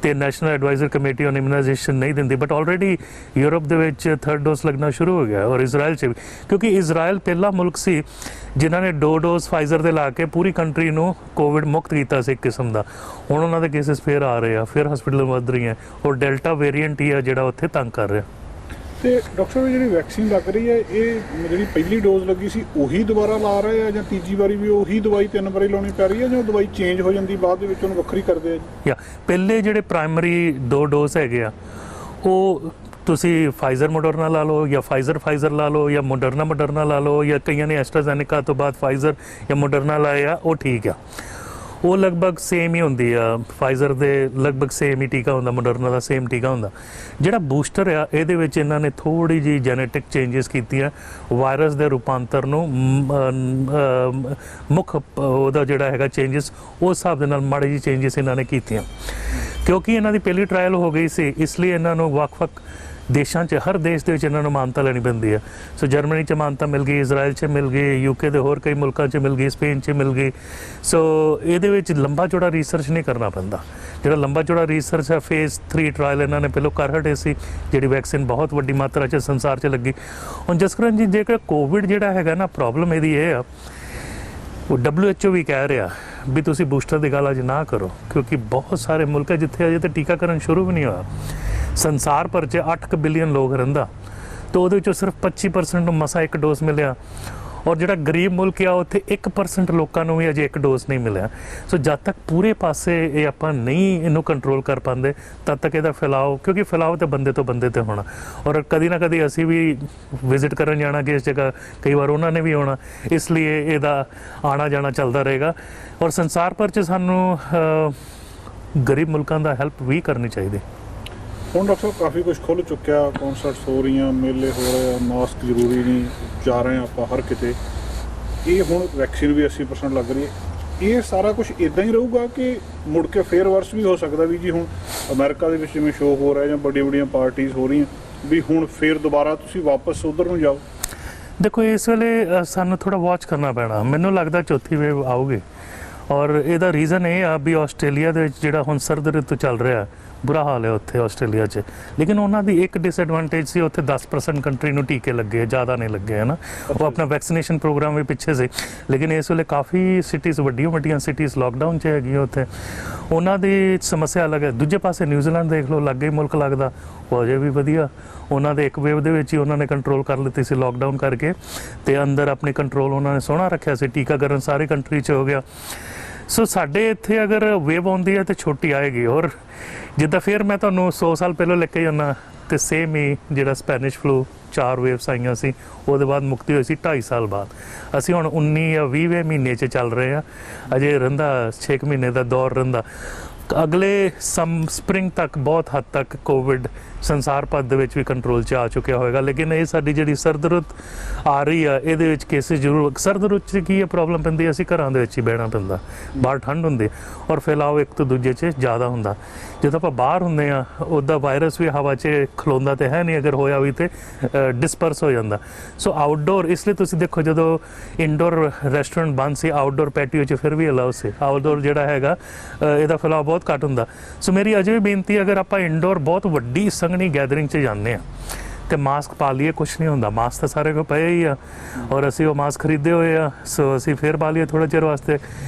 ਤੇ ਨੈਸ਼ਨਲ ਐਡਵਾਈਜ਼ਰ ਕਮੇਟੀ ਔਨ ਇਮੂਨਾਈਜੇਸ਼ਨ ਨਹੀਂ ਦਿੰਦੀ। ਬਟ ਆਲਰੇਡੀ ਯੂਰਪ ਦੇ ਵਿੱਚ 3rd ਡੋਜ਼ ਲੱਗਣਾ ਸ਼ੁਰੂ ਹੋ ਗਿਆ ਔਰ ਇਜ਼ਰਾਈਲ 'ਚ ਵੀ, ਕਿਉਂਕਿ ਇਜ਼ਰਾਈਲ ਪਹਿਲਾ ਮੁਲਕ ਸੀ ਜਿਨ੍ਹਾਂ ਨੇ 2 ਡੋਜ਼ ਫਾਈਜ਼ਰ ਦੇ ਲਾ ਕੇ ਪੂਰੀ ਕੰਟਰੀ ਨੂੰ ਕੋਵਿਡ ਮੁਕਤ ਕੀਤਾ ਸੀ ਇੱਕ ਕਿਸਮ ਦਾ। ਹੁਣ ਉਹਨਾਂ ਦੇ ਕੇਸਿਸ ਫੇਰ ਆ ਰਹੇ ਆ, ਫਿਰ ਹਸਪੀਟਲ ਵੱਧ ਰਹੀਆਂ ਔਰ ਡੈਲਟਾ ਵੇਰੀਐਂਟ ਹੀ ਆ ਜਿਹੜਾ ਉੱਥੇ ਤੰਗ ਕਰ ਰਿਹਾ। ਤੇ ਡਾਕਟਰ ਸਾਹਿਬ ਜਿਹੜੀ ਵੈਕਸੀਨ ਲੱਗ ਰਹੀ ਹੈ, ਇਹ ਜਿਹੜੀ ਪਹਿਲੀ ਡੋਜ਼ ਲੱਗੀ ਸੀ ਉਹੀ ਦੁਬਾਰਾ ਲਾ ਰਹੇ ਆ ਜਾਂ ਤੀਜੀ ਵਾਰੀ ਵੀ ਉਹੀ ਦਵਾਈ 3 ਵਾਰੀ ਲਾਉਣੀ ਪੈ ਰਹੀ ਹੈ ਜਾਂ ਦਵਾਈ ਚੇਂਜ ਹੋ ਜਾਂਦੀ ਬਾਅਦ ਦੇ ਵਿੱਚ ਉਹਨੂੰ ਵੱਖਰੀ ਕਰਦੇ ਆ ਜੀ? ਜਾਂ ਪਹਿਲੇ ਜਿਹੜੇ ਪ੍ਰਾਇਮਰੀ 2 ਡੋਜ਼ ਹੈਗੇ ਆ ਉਹ ਤੁਸੀਂ ਫਾਈਜ਼ਰ ਮੋਡਰਨਾ ਲਾ ਲਓ ਜਾਂ ਫਾਈਜ਼ਰ ਲਾ ਲਓ ਜਾਂ ਮੋਡਰਨਾ ਲਾ ਲਓ, ਜਾਂ ਕਈਆਂ ਨੇ ਐਸਟਰਾਜ਼ੈਨੇਕਾ ਤੋਂ ਬਾਅਦ ਫਾਈਜ਼ਰ ਜਾਂ ਮੋਡਰਨਾ ਲਾਇਆ, ਉਹ ਠੀਕ ਆ। ਉਹ ਲਗਭਗ ਸੇਮ ਹੀ ਹੁੰਦੀ ਆ, ਫਾਈਜ਼ਰ ਦੇ ਲਗਭਗ ਸੇਮ ਹੀ ਟੀਕਾ ਹੁੰਦਾ, ਮੋਡਰਨਾ ਦਾ ਸੇਮ ਟੀਕਾ ਹੁੰਦਾ। ਜਿਹੜਾ ਬੂਸਟਰ ਆ ਇਹਦੇ ਵਿੱਚ ਇਹਨਾਂ ਨੇ ਥੋੜ੍ਹੀ ਜਿਹੀ ਜੈਨੇਟਿਕ ਚੇਂਜਸ ਕੀਤੀਆਂ, ਵਾਇਰਸ ਦੇ ਰੂਪਾਂਤਰ ਨੂੰ ਮੁੱਖ ਉਹਦਾ ਜਿਹੜਾ ਹੈਗਾ ਚੇਂਜਸ, ਉਸ ਹਿਸਾਬ ਦੇ ਨਾਲ ਮਾੜੀ ਜਿਹੀ ਚੇਂਜਸ ਇਹਨਾਂ ਨੇ ਕੀਤੀਆਂ। ਕਿਉਂਕਿ ਇਹਨਾਂ ਦੀ ਪਹਿਲੀ ਟਰਾਇਲ ਹੋ ਗਈ ਸੀ, ਇਸ ਲਈ ਇਹਨਾਂ ਨੂੰ ਵੱਖ-ਵੱਖ ਦੇਸ਼ਾਂ 'ਚ ਹਰ ਦੇਸ਼ ਦੇ ਵਿੱਚ ਇਹਨਾਂ ਨੂੰ ਮਾਨਤਾ ਲੈਣੀ ਪੈਂਦੀ ਹੈ। ਸੋ ਜਰਮਨੀ 'ਚ ਮਾਨਤਾ ਮਿਲ ਗਈ, ਇਜ਼ਰਾਈਲ 'ਚ ਮਿਲ ਗਈ, UK ਦੇ ਹੋਰ ਕਈ ਮੁਲਕਾਂ 'ਚ ਮਿਲ ਗਈ, ਸਪੇਨ 'ਚ ਮਿਲ ਗਈ। ਸੋ ਇਹਦੇ ਵਿੱਚ ਲੰਬਾ ਚੌੜਾ ਰਿਸਰਚ ਨਹੀਂ ਕਰਨਾ ਪੈਂਦਾ। ਜਿਹੜਾ ਲੰਬਾ ਚੌੜਾ ਰਿਸਰਚ ਹੈ, ਫੇਜ਼ 3 ਟਰਾਇਲ ਇਹਨਾਂ ਨੇ ਪਹਿਲਾਂ ਕਰ ਹਟੇ ਸੀ, ਜਿਹੜੀ ਵੈਕਸੀਨ ਬਹੁਤ ਵੱਡੀ ਮਾਤਰਾ 'ਚ ਸੰਸਾਰ 'ਚ ਲੱਗੀ। ਹੁਣ ਜਸਕਰਨ ਜੀ, ਜੇਕਰ ਕੋਵਿਡ ਜਿਹੜਾ ਹੈਗਾ ਨਾ, ਪ੍ਰੋਬਲਮ ਇਹਦੀ ਇਹ ਆ, ਉਹ WHO ਵੀ ਕਹਿ ਰਿਹਾ ਵੀ ਤੁਸੀਂ ਬੂਸਟਰ ਦੀ ਗੱਲ ਅੱਜ ਨਾ ਕਰੋ, ਕਿਉਂਕਿ ਬਹੁਤ ਸਾਰੇ ਮੁਲਕ ਹੈ ਜਿੱਥੇ ਅਜੇ ਤਾਂ ਟੀਕਾਕਰਨ ਸ਼ੁਰੂ ਵੀ ਨਹੀਂ ਹੋਇਆ। ਸੰਸਾਰ ਭਰ 'ਚ 8 ਬਿਲੀਅਨ ਲੋਕ ਰਹਿੰਦਾ, ਤਾਂ ਉਹਦੇ ਵਿੱਚੋਂ ਸਿਰਫ 25% ਨੂੰ ਮਸਾ ਇੱਕ ਡੋਜ਼ ਮਿਲਿਆ। ਔਰ ਜਿਹੜਾ ਗਰੀਬ ਮੁਲਕ ਆ, ਉੱਥੇ 1% ਲੋਕਾਂ ਨੂੰ ਵੀ ਅਜੇ ਇੱਕ ਡੋਜ਼ ਨਹੀਂ ਮਿਲਿਆ। ਸੋ ਜਦ ਤੱਕ ਪੂਰੇ ਪਾਸੇ ਇਹ ਆਪਾਂ ਨਹੀਂ ਇਹਨੂੰ ਕੰਟਰੋਲ ਕਰ ਪਾਉਂਦੇ, ਤਦ ਤੱਕ ਇਹਦਾ ਫੈਲਾਓ, ਕਿਉਂਕਿ ਫੈਲਾਓ ਤਾਂ ਬੰਦੇ ਤੋਂ ਬੰਦੇ ਤੇ ਹੋਣਾ। ਔਰ ਕਦੀ ਨਾ ਕਦੀ ਅਸੀਂ ਵੀ ਵਿਜ਼ਿਟ ਕਰਨ ਜਾਣਾ ਕਿ ਇਸ ਜਗ੍ਹਾ, ਕਈ ਵਾਰ ਉਹਨਾਂ ਨੇ ਵੀ ਆਉਣਾ, ਇਸ ਲਈ ਇਹਦਾ ਆਣਾ ਜਾਣਾ ਚੱਲਦਾ ਰਹੇਗਾ। ਔਰ ਸੰਸਾਰ ਭਰ 'ਚ ਸਾਨੂੰ ਗਰੀਬ ਮੁਲਕਾਂ ਦਾ ਹੈਲਪ ਵੀ ਕਰਨੀ ਚਾਹੀਦੀ। ਹੁਣ ਡਾਕਟਰ ਸਾਹਿਬ ਕਾਫੀ ਕੁਝ ਖੁੱਲ੍ਹ ਚੁੱਕਿਆ, ਕੌਂਸਰਟਸ ਹੋ ਰਹੀਆਂ, ਮੇਲੇ ਹੋ ਰਹੇ ਆ, ਮਾਸਕ ਜ਼ਰੂਰੀ ਨਹੀਂ, ਜਾ ਰਹੇ ਆ ਆਪਾਂ ਹਰ ਕਿਤੇ। ਇਹ ਹੁਣ ਵੈਕਸੀਨ ਵੀ 80% ਲੱਗ ਰਹੀ ਹੈ। ਇਹ ਸਾਰਾ ਕੁਝ ਇੱਦਾਂ ਹੀ ਰਹੂਗਾ ਕਿ ਮੁੜ ਕੇ ਫੇਰ ਵਰਸ ਵੀ ਹੋ ਸਕਦਾ ਵੀ ਜੀ ਹੁਣ ਅਮਰੀਕਾ ਦੇ ਵਿੱਚ ਜਿਵੇਂ ਸ਼ੋਅ ਹੋ ਰਿਹਾ ਜਾਂ ਵੱਡੀਆਂ ਵੱਡੀਆਂ ਪਾਰਟੀਆਂ ਹੋ ਰਹੀਆਂ, ਵੀ ਹੁਣ ਫੇਰ ਦੁਬਾਰਾ ਤੁਸੀਂ ਵਾਪਸ ਉੱਧਰ ਨੂੰ ਜਾਓ? ਦੇਖੋ, ਇਸ ਵੇਲੇ ਸਾਨੂੰ ਥੋੜਾ ਵਾਚ ਕਰਨਾ ਪੈਣਾ। ਮੈਨੂੰ ਲੱਗਦਾ ਚੌਥੀ ਵੇਵ ਆਊਗੀ, ਔਰ ਇਹਦਾ ਰੀਜ਼ਨ ਇਹ ਆ ਵੀ ਆਸਟ੍ਰੇਲੀਆ ਦੇ ਵਿੱਚ ਜਿਹੜਾ ਹੁਣ ਸਰਦ ਰਿਤੂ ਚੱਲ ਰਿਹਾ, ਬੁਰਾ ਹਾਲ ਹੈ ਉੱਥੇ ਆਸਟ੍ਰੇਲੀਆ 'ਚ। ਲੇਕਿਨ ਉਹਨਾਂ ਦੀ ਇੱਕ ਡਿਸਐਡਵਾਂਟੇਜ ਸੀ, ਉੱਥੇ 10% ਕੰਟਰੀ ਨੂੰ ਟੀਕੇ ਲੱਗੇ, ਜ਼ਿਆਦਾ ਨਹੀਂ ਲੱਗੇ, ਹੈ ਨਾ। ਉਹ ਆਪਣਾ ਵੈਕਸੀਨੇਸ਼ਨ ਪ੍ਰੋਗਰਾਮ ਵੀ ਪਿੱਛੇ ਸੀ। ਲੇਕਿਨ ਇਸ ਵੇਲੇ ਕਾਫੀ ਸਿਟੀਜ਼, ਵੱਡੀਆਂ ਸਿਟੀਜ਼ ਲਾਕਡਾਊਨ 'ਚ ਹੈਗੀਆਂ ਉੱਥੇ, ਉਹਨਾਂ ਦੀ ਸਮੱਸਿਆ ਅਲੱਗ ਹੈ। ਦੂਜੇ ਪਾਸੇ ਨਿਊਜ਼ੀਲੈਂਡ ਦੇਖ ਲਓ, ਲਾਗੇ ਮੁਲਕ ਲੱਗਦਾ, ਉਹ ਅਜੇ ਵੀ ਵਧੀਆ। ਉਹਨਾਂ ਦੇ ਇੱਕ ਵੇਵ ਦੇ ਵਿੱਚ ਹੀ ਉਹਨਾਂ ਨੇ ਕੰਟਰੋਲ ਕਰ ਲਿੱਤੀ ਸੀ ਲਾਕਡਾਊਨ ਕਰਕੇ, ਤੇ ਅੰਦਰ ਆਪਣੀ ਕੰਟਰੋਲ ਉਹਨਾਂ ਨੇ ਸੋਹਣਾ ਰੱਖਿਆ ਸੀ। ਟੀਕਾਕਰਨ ਸਾਰੀ ਕੰਟਰੀ 'ਚ ਹੋ ਗਿਆ। ਸੋ ਸਾਡੇ ਇੱਥੇ ਅਗਰ ਵੇਵ ਆਉਂਦੀ ਹੈ ਤਾਂ ਛੋਟੀ ਆਏਗੀ। ਔਰ ਜਿੱਦਾਂ ਫਿਰ ਮੈਂ ਤੁਹਾਨੂੰ 100 ਸਾਲ ਪਹਿਲਾਂ ਲੈ ਕੇ ਜਾਂਦਾ, ਤੇ ਸੇਮ ਹੀ ਜਿਹੜਾ ਸਪੈਨਿਸ਼ ਫਲੂ 4 ਵੇਵਸ ਆਈਆਂ ਸੀ, ਉਹਦੇ ਬਾਅਦ ਮੁਕਤੀ ਹੋਈ ਸੀ 2.5 ਸਾਲ ਬਾਅਦ। ਅਸੀਂ ਹੁਣ 19 ਜਾਂ 20ਵੇਂ ਮਹੀਨੇ 'ਚ ਚੱਲ ਰਹੇ ਆ, ਅਜੇ ਰਹਿੰਦਾ 6 ਮਹੀਨੇ ਦਾ ਦੌਰ ਰਹਿੰਦਾ। ਅਗਲੇ ਸਪਰਿੰਗ ਤੱਕ ਬਹੁਤ ਹੱਦ ਤੱਕ ਕੋਵਿਡ ਸੰਸਾਰ ਭਰ ਦੇ ਵਿੱਚ ਵੀ ਕੰਟਰੋਲ 'ਚ ਆ ਚੁੱਕਿਆ ਹੋਏਗਾ। ਲੇਕਿਨ ਇਹ ਸਾਡੀ ਜਿਹੜੀ ਸਰਦ ਰੁੱਤ ਆ ਰਹੀ ਆ, ਇਹਦੇ ਵਿੱਚ ਕੇਸਿਸ ਜ਼ਰੂਰ, ਸਰਦ ਰੁੱਤ 'ਚ ਕੀ ਪ੍ਰੋਬਲਮ ਪੈਂਦੀ, ਅਸੀਂ ਘਰਾਂ ਦੇ ਵਿੱਚ ਹੀ ਬਹਿਣਾ ਪੈਂਦਾ, ਬਾਹਰ ਠੰਡ ਹੁੰਦੀ, ਔਰ ਫੈਲਾਓ ਇੱਕ ਤੋਂ ਦੂਜੇ 'ਚ ਜ਼ਿਆਦਾ ਹੁੰਦਾ। ਜਦੋਂ ਆਪਾਂ ਬਾਹਰ ਹੁੰਦੇ ਆ, ਉਹਦਾ ਵਾਇਰਸ ਵੀ ਹਵਾ 'ਚ ਖਲੋਂਦਾ ਤੇ ਹੈ ਨਹੀਂ, ਅਗਰ ਹੋਇਆ ਵੀ ਤੇ ਡਿਸਪਰਸ ਹੋ ਜਾਂਦਾ। ਸੋ ਆਊਟਡੋਰ, ਇਸ ਲਈ ਤੁਸੀਂ ਦੇਖੋ ਜਦੋਂ ਇਨਡੋਰ ਰੈਸਟੋਰੈਂਟ ਬੰਦ ਸੀ, ਆਊਟਡੋਰ ਪੈਟੀਓ 'ਚ ਫਿਰ ਵੀ ਅਲਾਉ ਸੀ। ਆਊਟਡੋਰ ਜਿਹੜਾ ਹੈਗਾ, ਇਹਦਾ ਫੈਲਾਓ ਬਹੁਤ ਘੱਟ ਹੁੰਦਾ। ਸੋ ਮੇਰੀ ਅਜੇ ਵੀ ਬੇਨਤੀ, ਅਗਰ ਆਪਾਂ ਇਨਡੋਰ ਬਹੁਤ ਵੱਡੀ ਸੰਘਣੀ ਗੈਦਰਿੰਗ 'ਚ ਜਾਂਦੇ ਆ ਤੇ ਮਾਸਕ ਪਾ ਲਈਏ, ਕੁਛ ਨਹੀਂ ਹੁੰਦਾ। ਮਾਸਕ ਤਾਂ ਸਾਰੇ ਕੋਲ ਪਏ ਹੀ ਆ, ਔਰ ਅਸੀਂ ਉਹ ਮਾਸਕ ਖਰੀਦੇ ਹੋਏ ਆ। ਸੋ ਅਸੀਂ ਫਿਰ ਪਾ ਲਈਏ ਥੋੜ੍ਹਾ ਚਿਰ ਵਾਸਤੇ।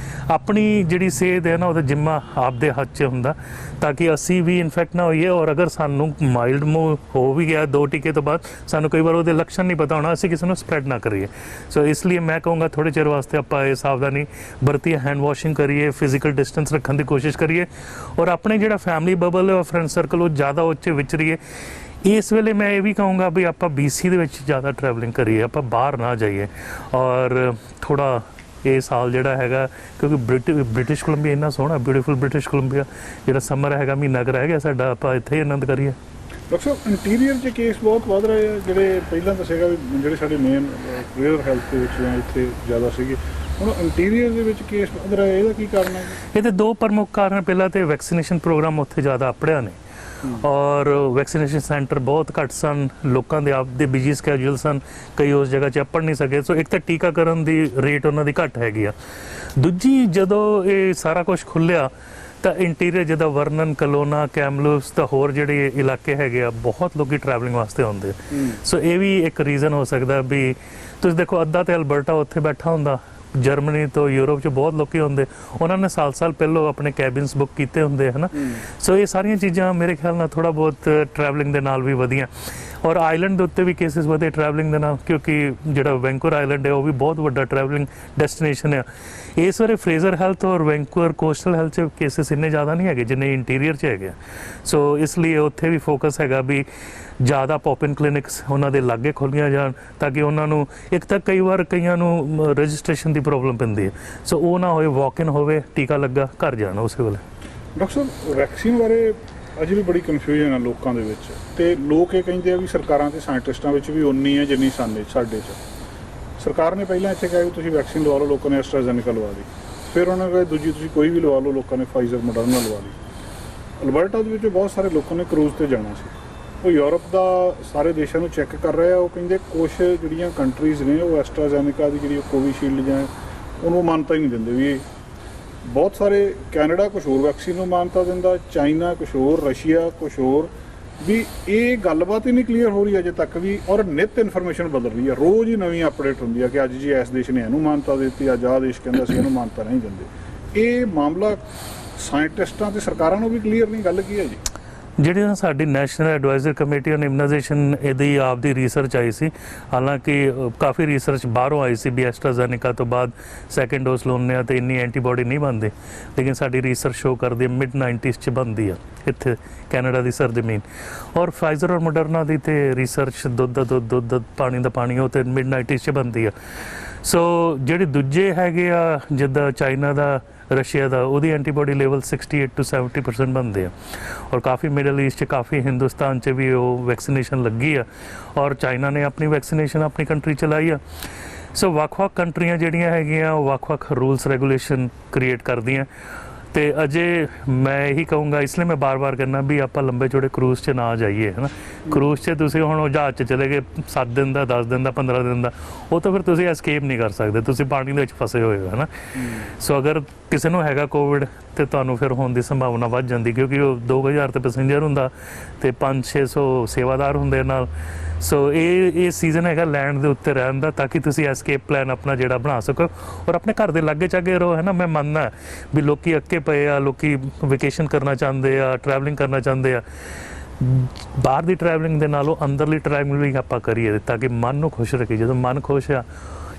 ਆਪਣੀ ਜਿਹੜੀ ਸਿਹਤ ਹੈ ਨਾ, ਉਹਦਾ ਜਿੰਮਾ ਆਪਦੇ ਹੱਥ 'ਚ ਹੁੰਦਾ, ਤਾਂ ਕਿ ਅਸੀਂ ਵੀ ਇਨਫੈਕਟ ਨਾ ਹੋਈਏ। ਔਰ ਅਗਰ ਸਾਨੂੰ ਮਾਈਲਡ ਮੂੰਹ ਹੋ ਵੀ ਗਿਆ 2 ਟੀਕੇ ਤੋਂ ਬਾਅਦ, ਸਾਨੂੰ ਕਈ ਵਾਰ ਉਹਦੇ ਲੱਛਣ ਨਹੀਂ ਪਤਾ ਹੋਣਾ, ਅਸੀਂ ਕਿਸੇ ਨੂੰ ਸਪਰੈਡ ਨਾ ਕਰੀਏ। ਸੋ ਇਸ ਲਈ ਮੈਂ ਕਹੂੰਗਾ ਥੋੜ੍ਹੇ ਚਿਰ ਵਾਸਤੇ ਆਪਾਂ ਇਹ ਸਾਵਧਾਨੀ ਵਰਤੀਏ, ਹੈਂਡ ਵਾਸ਼ਿੰਗ ਕਰੀਏ, ਫਿਜ਼ੀਕਲ ਡਿਸਟੈਂਸ ਰੱਖਣ ਦੀ ਕੋਸ਼ਿਸ਼ ਕਰੀਏ, ਔਰ ਆਪਣੇ ਜਿਹੜਾ ਫੈਮਿਲੀ ਬਬਲ ਹੈ, ਫਰੈਂਡ ਸਰਕਲ, ਉਹ ਜ਼ਿਆਦਾ ਉਹ 'ਚ ਵਿਚਰੀਏ। ਇਸ ਵੇਲੇ ਮੈਂ ਇਹ ਵੀ ਕਹੂੰਗਾ ਵੀ ਆਪਾਂ BC ਦੇ ਵਿੱਚ ਜ਼ਿਆਦਾ ਟਰੈਵਲਿੰਗ ਕਰੀਏ, ਆਪਾਂ ਬਾਹਰ ਨਾ ਜਾਈਏ। ਔਰ ਥੋੜ੍ਹਾ ਇਹ ਸਾਲ ਜਿਹੜਾ ਹੈਗਾ, ਕਿਉਂਕਿ ਬ੍ਰਿਟਿਸ਼ ਕੋਲੰਬੀਆ ਇੰਨਾ ਸੋਹਣਾ, ਬਿਊਟੀਫੁਲ ਬ੍ਰਿਟਿਸ਼ ਕੋਲੰਬੀਆ, ਜਿਹੜਾ ਸਮਰ ਹੈਗਾ, ਮਹੀਨਾ ਕੁ ਰਹਿ ਗਿਆ ਸਾਡਾ, ਆਪਾਂ ਇੱਥੇ ਹੀ ਆਨੰਦ ਕਰੀਏ। ਡਾਕਟਰ ਸਾਹਿਬ, ਇੰਟੀਰੀਅਰ 'ਚ ਕੇਸ ਬਹੁਤ ਵੱਧ ਰਹੇ ਆ, ਜਿਹੜੇ ਪਹਿਲਾਂ ਤਾਂ ਸੀਗਾ ਵੀ ਜਿਹੜੇ ਸਾਡੇ ਮੇਨ ਰੂਰਲ ਹੈਲਥ ਦੇ ਵਿੱਚ ਜਾਂ ਇੱਥੇ ਜ਼ਿਆਦਾ ਸੀਗੇ, ਹੁਣ ਇੰਟੀਰੀਅਰ ਦੇ ਵਿੱਚ ਕੇਸ ਵੱਧ ਰਹੇ, ਇਹਦਾ ਕੀ ਕਾਰਨ ਹੈ? ਇਹਦੇ 2 ਪ੍ਰਮੁੱਖ ਕਾਰਨ। ਪਹਿਲਾਂ ਤੇ ਵੈਕਸੀਨੇਸ਼ਨ ਪ੍ਰੋਗਰਾਮ ਉੱਥੇ ਜ਼ਿਆਦਾ ਅਪੜਿਆ ਨੇ, ਔਰ ਵੈਕਸੀਨੇਸ਼ਨ ਸੈਂਟਰ ਬਹੁਤ ਘੱਟ ਸਨ, ਲੋਕਾਂ ਦੇ ਆਪਦੇ ਬਿਜੀ ਸਕੈਜੂਅਲ ਸਨ, ਕਈ ਉਸ ਜਗ੍ਹਾ 'ਚ ਅਪੜ ਨਹੀਂ ਸਕੇ। ਸੋ ਇੱਕ ਤਾਂ ਟੀਕਾਕਰਨ ਦੀ ਰੇਟ ਉਹਨਾਂ ਦੀ ਘੱਟ ਹੈਗੀ ਆ। ਦੂਜੀ, ਜਦੋਂ ਇਹ ਸਾਰਾ ਕੁਝ ਖੁੱਲ੍ਹਿਆ ਤਾਂ ਇੰਟੀਰੀਅਰ ਜਿੱਦਾਂ ਵਰਨਨ, ਕਲੋਨਾ, ਕੈਮਲੂਸ ਤਾਂ ਹੋਰ ਜਿਹੜੇ ਇਲਾਕੇ ਹੈਗੇ ਆ, ਬਹੁਤ ਲੋਕੀ ਟਰੈਵਲਿੰਗ ਵਾਸਤੇ ਆਉਂਦੇ। ਸੋ ਇਹ ਵੀ ਇੱਕ ਰੀਜ਼ਨ ਹੋ ਸਕਦਾ ਵੀ ਤੁਸੀਂ ਦੇਖੋ, ਅੱਧਾ ਤੇ ਅਲਬਰਟਾ ਉੱਥੇ ਬੈਠਾ ਹੁੰਦਾ, ਜਰਮਨੀ ਤੋਂ ਯੂਰਪ 'ਚ ਬਹੁਤ ਲੋਕੀ ਹੁੰਦੇ, ਉਹਨਾਂ ਨੇ ਸਾਲ ਪਹਿਲਾਂ ਆਪਣੇ ਕੈਬਿਨਸ ਬੁੱਕ ਕੀਤੇ ਹੁੰਦੇ, ਹੈ ਨਾ। ਸੋ ਇਹ ਸਾਰੀਆਂ ਚੀਜ਼ਾਂ ਮੇਰੇ ਖਿਆਲ ਨਾਲ ਥੋੜ੍ਹਾ ਬਹੁਤ ਟਰੈਵਲਿੰਗ ਦੇ ਨਾਲ ਵੀ ਵਧੀਆਂ। ਔਰ ਆਈਲੈਂਡ ਦੇ ਉੱਤੇ ਵੀ ਕੇਸਿਸ ਵਧੇ ਟਰੈਵਲਿੰਗ ਦੇ ਨਾਲ, ਕਿਉਂਕਿ ਜਿਹੜਾ ਵੈਂਕੂਵਰ ਆਈਲੈਂਡ ਹੈ, ਉਹ ਵੀ ਬਹੁਤ ਵੱਡਾ ਟਰੈਵਲਿੰਗ ਡੈਸਟੀਨੇਸ਼ਨ ਹੈ। ਇਸ ਵੇਲੇ ਫਰੇਜ਼ਰ ਹੈਲਥ ਔਰ ਵੈਂਕੂਵਰ ਕੋਸਟਲ ਹੈਲਥ 'ਚ ਕੇਸਿਸ ਇੰਨੇ ਜ਼ਿਆਦਾ ਨਹੀਂ ਹੈਗੇ ਜਿੰਨੇ ਇੰਟੀਰੀਅਰ 'ਚ ਹੈਗੇ। ਸੋ ਇਸ ਲਈ ਉੱਥੇ ਵੀ ਫੋਕਸ ਹੈਗਾ ਵੀ ਜ਼ਿਆਦਾ ਪੌਪਿਨ ਕਲੀਨਿਕਸ ਉਹਨਾਂ ਦੇ ਲਾਗੇ ਖੋਲ੍ਹੀਆਂ ਜਾਣ, ਤਾਂ ਕਿ ਉਹਨਾਂ ਨੂੰ, ਇੱਕ ਤਾਂ ਕਈ ਵਾਰ ਕਈਆਂ ਨੂੰ ਰਜਿਸਟ੍ਰੇਸ਼ਨ ਦੀ ਪ੍ਰੋਬਲਮ ਪੈਂਦੀ ਹੈ, ਸੋ ਉਹ ਨਾ ਹੋਏ, ਵਾਕ ਇਨ ਹੋਵੇ, ਟੀਕਾ ਲੱਗਾ, ਘਰ ਜਾਣਾ ਉਸੇ ਵੇਲੇ। ਡਾਕਟਰ ਸਾਹਿਬ, ਵੈਕਸੀਨ ਬਾਰੇ ਅਜੇ ਵੀ ਬੜੀ ਕਨਫਿਊਜ਼ਨ ਹੈ ਲੋਕਾਂ ਦੇ ਵਿੱਚ, ਤੇ ਲੋਕ ਇਹ ਕਹਿੰਦੇ ਆ ਵੀ ਸਰਕਾਰਾਂ ਤੇ ਸਾਇੰਟਿਸਟਾਂ ਵਿੱਚ ਵੀ ਉਨੀ ਹੈ ਜਿੰਨੀ ਸਾਡੇ 'ਚ। ਸਰਕਾਰ ਨੇ ਪਹਿਲਾਂ ਇੱਥੇ ਕਿਹਾ ਵੀ ਤੁਸੀਂ ਵੈਕਸੀਨ ਲਵਾ ਲਓ, ਲੋਕਾਂ ਨੇ ਐਸਟਰਾਜ਼ੈਨੇਕਾ ਲਵਾ ਲਈ, ਫਿਰ ਉਹਨਾਂ ਨੇ ਕਿਹਾ ਦੂਜੀ ਤੁਸੀਂ ਕੋਈ ਵੀ ਲਵਾ ਲਓ, ਲੋਕਾਂ ਨੇ ਫਾਈਜ਼ਰ, ਮੋਡਰਨਾ ਲਵਾ ਲਈ। ਅਲਬਰਟਾ ਦੇ ਵਿੱਚ ਬਹੁਤ ਸਾਰੇ ਲੋਕਾਂ ਨੇ ਕਰੂਜ਼ ਤੇ ਜਾਣਾ ਸੀ, ਉਹ ਯੂਰਪ ਦਾ ਸਾਰੇ ਦੇਸ਼ਾਂ ਨੂੰ ਚੈੱਕ ਕਰ ਰਿਹਾ। ਉਹ ਕਹਿੰਦੇ ਕੁਛ ਜਿਹੜੀਆਂ ਕੰਟਰੀਜ਼ ਨੇ ਉਹ ਐਸਟਰਾਜ਼ੈਨੇਕਾ ਦੀ ਜਿਹੜੀ ਕੋਵੀਸ਼ੀਲਡ ਜਾਂ ਉਹਨੂੰ ਮਾਨਤਾ ਹੀ ਨਹੀਂ ਦਿੰਦੇ ਵੀ ਬਹੁਤ ਸਾਰੇ ਕੈਨੇਡਾ ਕੁਛ ਹੋਰ ਵੈਕਸੀਨ ਨੂੰ ਮਾਨਤਾ ਦਿੰਦਾ, ਚਾਈਨਾ ਕੁਛ ਹੋਰ, ਰਸ਼ੀਆ ਕੁਛ ਹੋਰ। ਵੀ ਇਹ ਗੱਲਬਾਤ ਹੀ ਨਹੀਂ ਕਲੀਅਰ ਹੋ ਰਹੀ ਅਜੇ ਤੱਕ ਵੀ, ਔਰ ਨਿੱਤ ਇਨਫੋਰਮੇਸ਼ਨ ਬਦਲ ਰਹੀ ਹੈ, ਰੋਜ਼ ਹੀ ਨਵੀਂ ਅਪਡੇਟ ਹੁੰਦੀ ਹੈ ਕਿ ਅੱਜ ਜੀ ਇਸ ਦੇਸ਼ ਨੇ ਇਹਨੂੰ ਮਾਨਤਾ ਦਿੱਤੀ, ਅੱਜ ਆਹ ਦੇਸ਼ ਕਹਿੰਦਾ ਅਸੀਂ ਇਹਨੂੰ ਮਾਨਤਾ ਨਹੀਂ ਦਿੰਦੇ। ਇਹ ਮਾਮਲਾ ਸਾਇੰਟਿਸਟਾਂ ਤੇ ਸਰਕਾਰਾਂ ਨੂੰ ਵੀ ਕਲੀਅਰ ਨਹੀਂ। ਗੱਲ ਕੀ ਹੈ ਜੀ? ਜਿਹੜੀ ਨਾ ਸਾਡੀ ਨੈਸ਼ਨਲ ਐਡਵਾਈਜ਼ਰ ਕਮੇਟੀ ਔਨ ਇਮਨਾਈਜੇਸ਼ਨ ਇਹਦੀ ਆਪਦੀ ਰਿਸਰਚ ਆਈ ਸੀ, ਹਾਲਾਂਕਿ ਕਾਫੀ ਰਿਸਰਚ ਬਾਹਰੋਂ ਆਈ ਸੀ ਵੀ ਐਸਟਰਾਜ਼ੈਨੇਕਾ ਤੋਂ ਬਾਅਦ ਸੈਕਿੰਡ ਡੋਜ਼ ਲਾਉਂਦੇ ਆ ਤੇ ਇੰਨੀ ਐਂਟੀਬਾਡੀ ਨਹੀਂ ਬਣਦੀ, ਲੇਕਿਨ ਸਾਡੀ ਰਿਸਰਚ ਸ਼ੋ ਕਰਦੀ ਹੈ ਮਿਡ-90s 'ਚ ਬਣਦੀ ਆ ਇੱਥੇ ਕੈਨੇਡਾ ਦੀ ਸਰਜ਼ਮੀਨ। ਔਰ ਫਾਈਜ਼ਰ ਔਰ ਮੋਡਰਨਾ ਦੀ ਤੇ ਰਿਸਰਚ ਦੁੱਧ ਦਾ ਦੁੱਧ, ਦੁੱਧ ਦਾ ਪਾਣੀ ਦਾ ਪਾਣੀ, ਉਹ ਤੇ ਮਿਡ-90s 'ਚ ਬਣਦੀ ਆ। ਸੋ ਜਿਹੜੇ ਦੂਜੇ ਹੈਗੇ ਆ ਜਿੱਦਾਂ ਚਾਈਨਾ ਦਾ, ਰਸ਼ੀਆ ਦਾ, ਉਹਦੀ ਐਂਟੀਬਾਡੀ ਲੈਵਲ 68 to 70% ਬਣਦੇ ਆ। ਔਰ ਕਾਫੀ ਮਿਡਲ ਈਸਟ 'ਚ, ਕਾਫੀ ਹਿੰਦੁਸਤਾਨ 'ਚ ਵੀ ਉਹ ਵੈਕਸੀਨੇਸ਼ਨ ਲੱਗੀ ਆ, ਔਰ ਚਾਈਨਾ ਨੇ ਆਪਣੀ ਵੈਕਸੀਨੇਸ਼ਨ ਆਪਣੀ ਕੰਟਰੀ ਚਲਾਈ ਆ। ਸੋ ਵੱਖ-ਵੱਖ ਕੰਟਰੀਆਂ ਜਿਹੜੀਆਂ ਹੈਗੀਆਂ ਉਹ ਵੱਖ-ਵੱਖ ਰੂਲਸ ਰੈਗੂਲੇਸ਼ਨ ਕ੍ਰੀਏਟ ਕਰਦੀਆਂ। ਤੇ ਅਜੇ ਮੈਂ ਇਹੀ ਕਹੂੰਗਾ, ਇਸ ਲਈ ਮੈਂ ਬਾਰ-ਬਾਰ ਕਹਿੰਦਾ ਵੀ ਆਪਾਂ ਲੰਬੇ ਚੌੜੇ ਕਰੂਜ਼ 'ਚ ਨਾ ਜਾਈਏ, ਹੈ ਨਾ। ਕਰੂਜ਼ 'ਚ ਤੁਸੀਂ ਹੁਣ ਉਹ ਜਹਾਜ਼ 'ਚ ਚਲੇ ਗਏ 7 ਦਿਨ ਦਾ, 10 ਦਿਨ ਦਾ, 15 ਦਿਨ ਦਾ, ਉਹ ਤਾਂ ਫਿਰ ਤੁਸੀਂ ਐਸਕੇਪ ਨਹੀਂ ਕਰ ਸਕਦੇ, ਤੁਸੀਂ ਪਾਣੀ ਦੇ ਵਿੱਚ ਫਸੇ ਹੋਏ ਹੋ, ਹੈ ਨਾ। ਸੋ ਅਗਰ ਕਿਸੇ ਨੂੰ ਹੈਗਾ ਕੋਵਿਡ ਤੇ ਤੁਹਾਨੂੰ ਫਿਰ ਹੋਣ ਦੀ ਸੰਭਾਵਨਾ ਵੱਧ ਜਾਂਦੀ, ਕਿਉਂਕਿ ਉਹ 2000 ਤੇ ਪੈਸੇਂਜਰ ਹੁੰਦਾ ਤੇ 500-600 ਸੇਵਾਦਾਰ ਹੁੰਦੇ ਨਾਲ। ਸੋ ਇਹ ਸੀਜ਼ਨ ਹੈਗਾ ਲੈਂਡ ਦੇ ਉੱਤੇ ਰਹਿਣ ਦਾ, ਤਾਂ ਕਿ ਤੁਸੀਂ ਐਸਕੇਪ ਪਲਾਨ ਆਪਣਾ ਜਿਹੜਾ ਬਣਾ ਸਕੋ ਔਰ ਆਪਣੇ ਘਰ ਦੇ ਲਾਗੇ ਚਾਗੇ ਰਹੋ, ਹੈ ਨਾ। ਮੈਂ ਮੰਨਦਾ ਵੀ ਲੋਕੀ ਅੱਕੇ ਪਏ ਆ, ਲੋਕੀ ਵੇਕੇਸ਼ਨ ਕਰਨਾ ਚਾਹੁੰਦੇ ਆ, ਟਰੈਵਲਿੰਗ ਕਰਨਾ ਚਾਹੁੰਦੇ ਆ। ਬਾਹਰ ਦੀ ਟਰੈਵਲਿੰਗ ਦੇ ਨਾਲੋਂ ਅੰਦਰਲੀ ਟਰੈਵਲਿੰਗ ਆਪਾਂ ਕਰੀਏ ਤਾਂ ਕਿ ਮਨ ਨੂੰ ਖੁਸ਼ ਰੱਖੀਏ। ਜਦੋਂ ਮਨ ਖੁਸ਼ ਆ,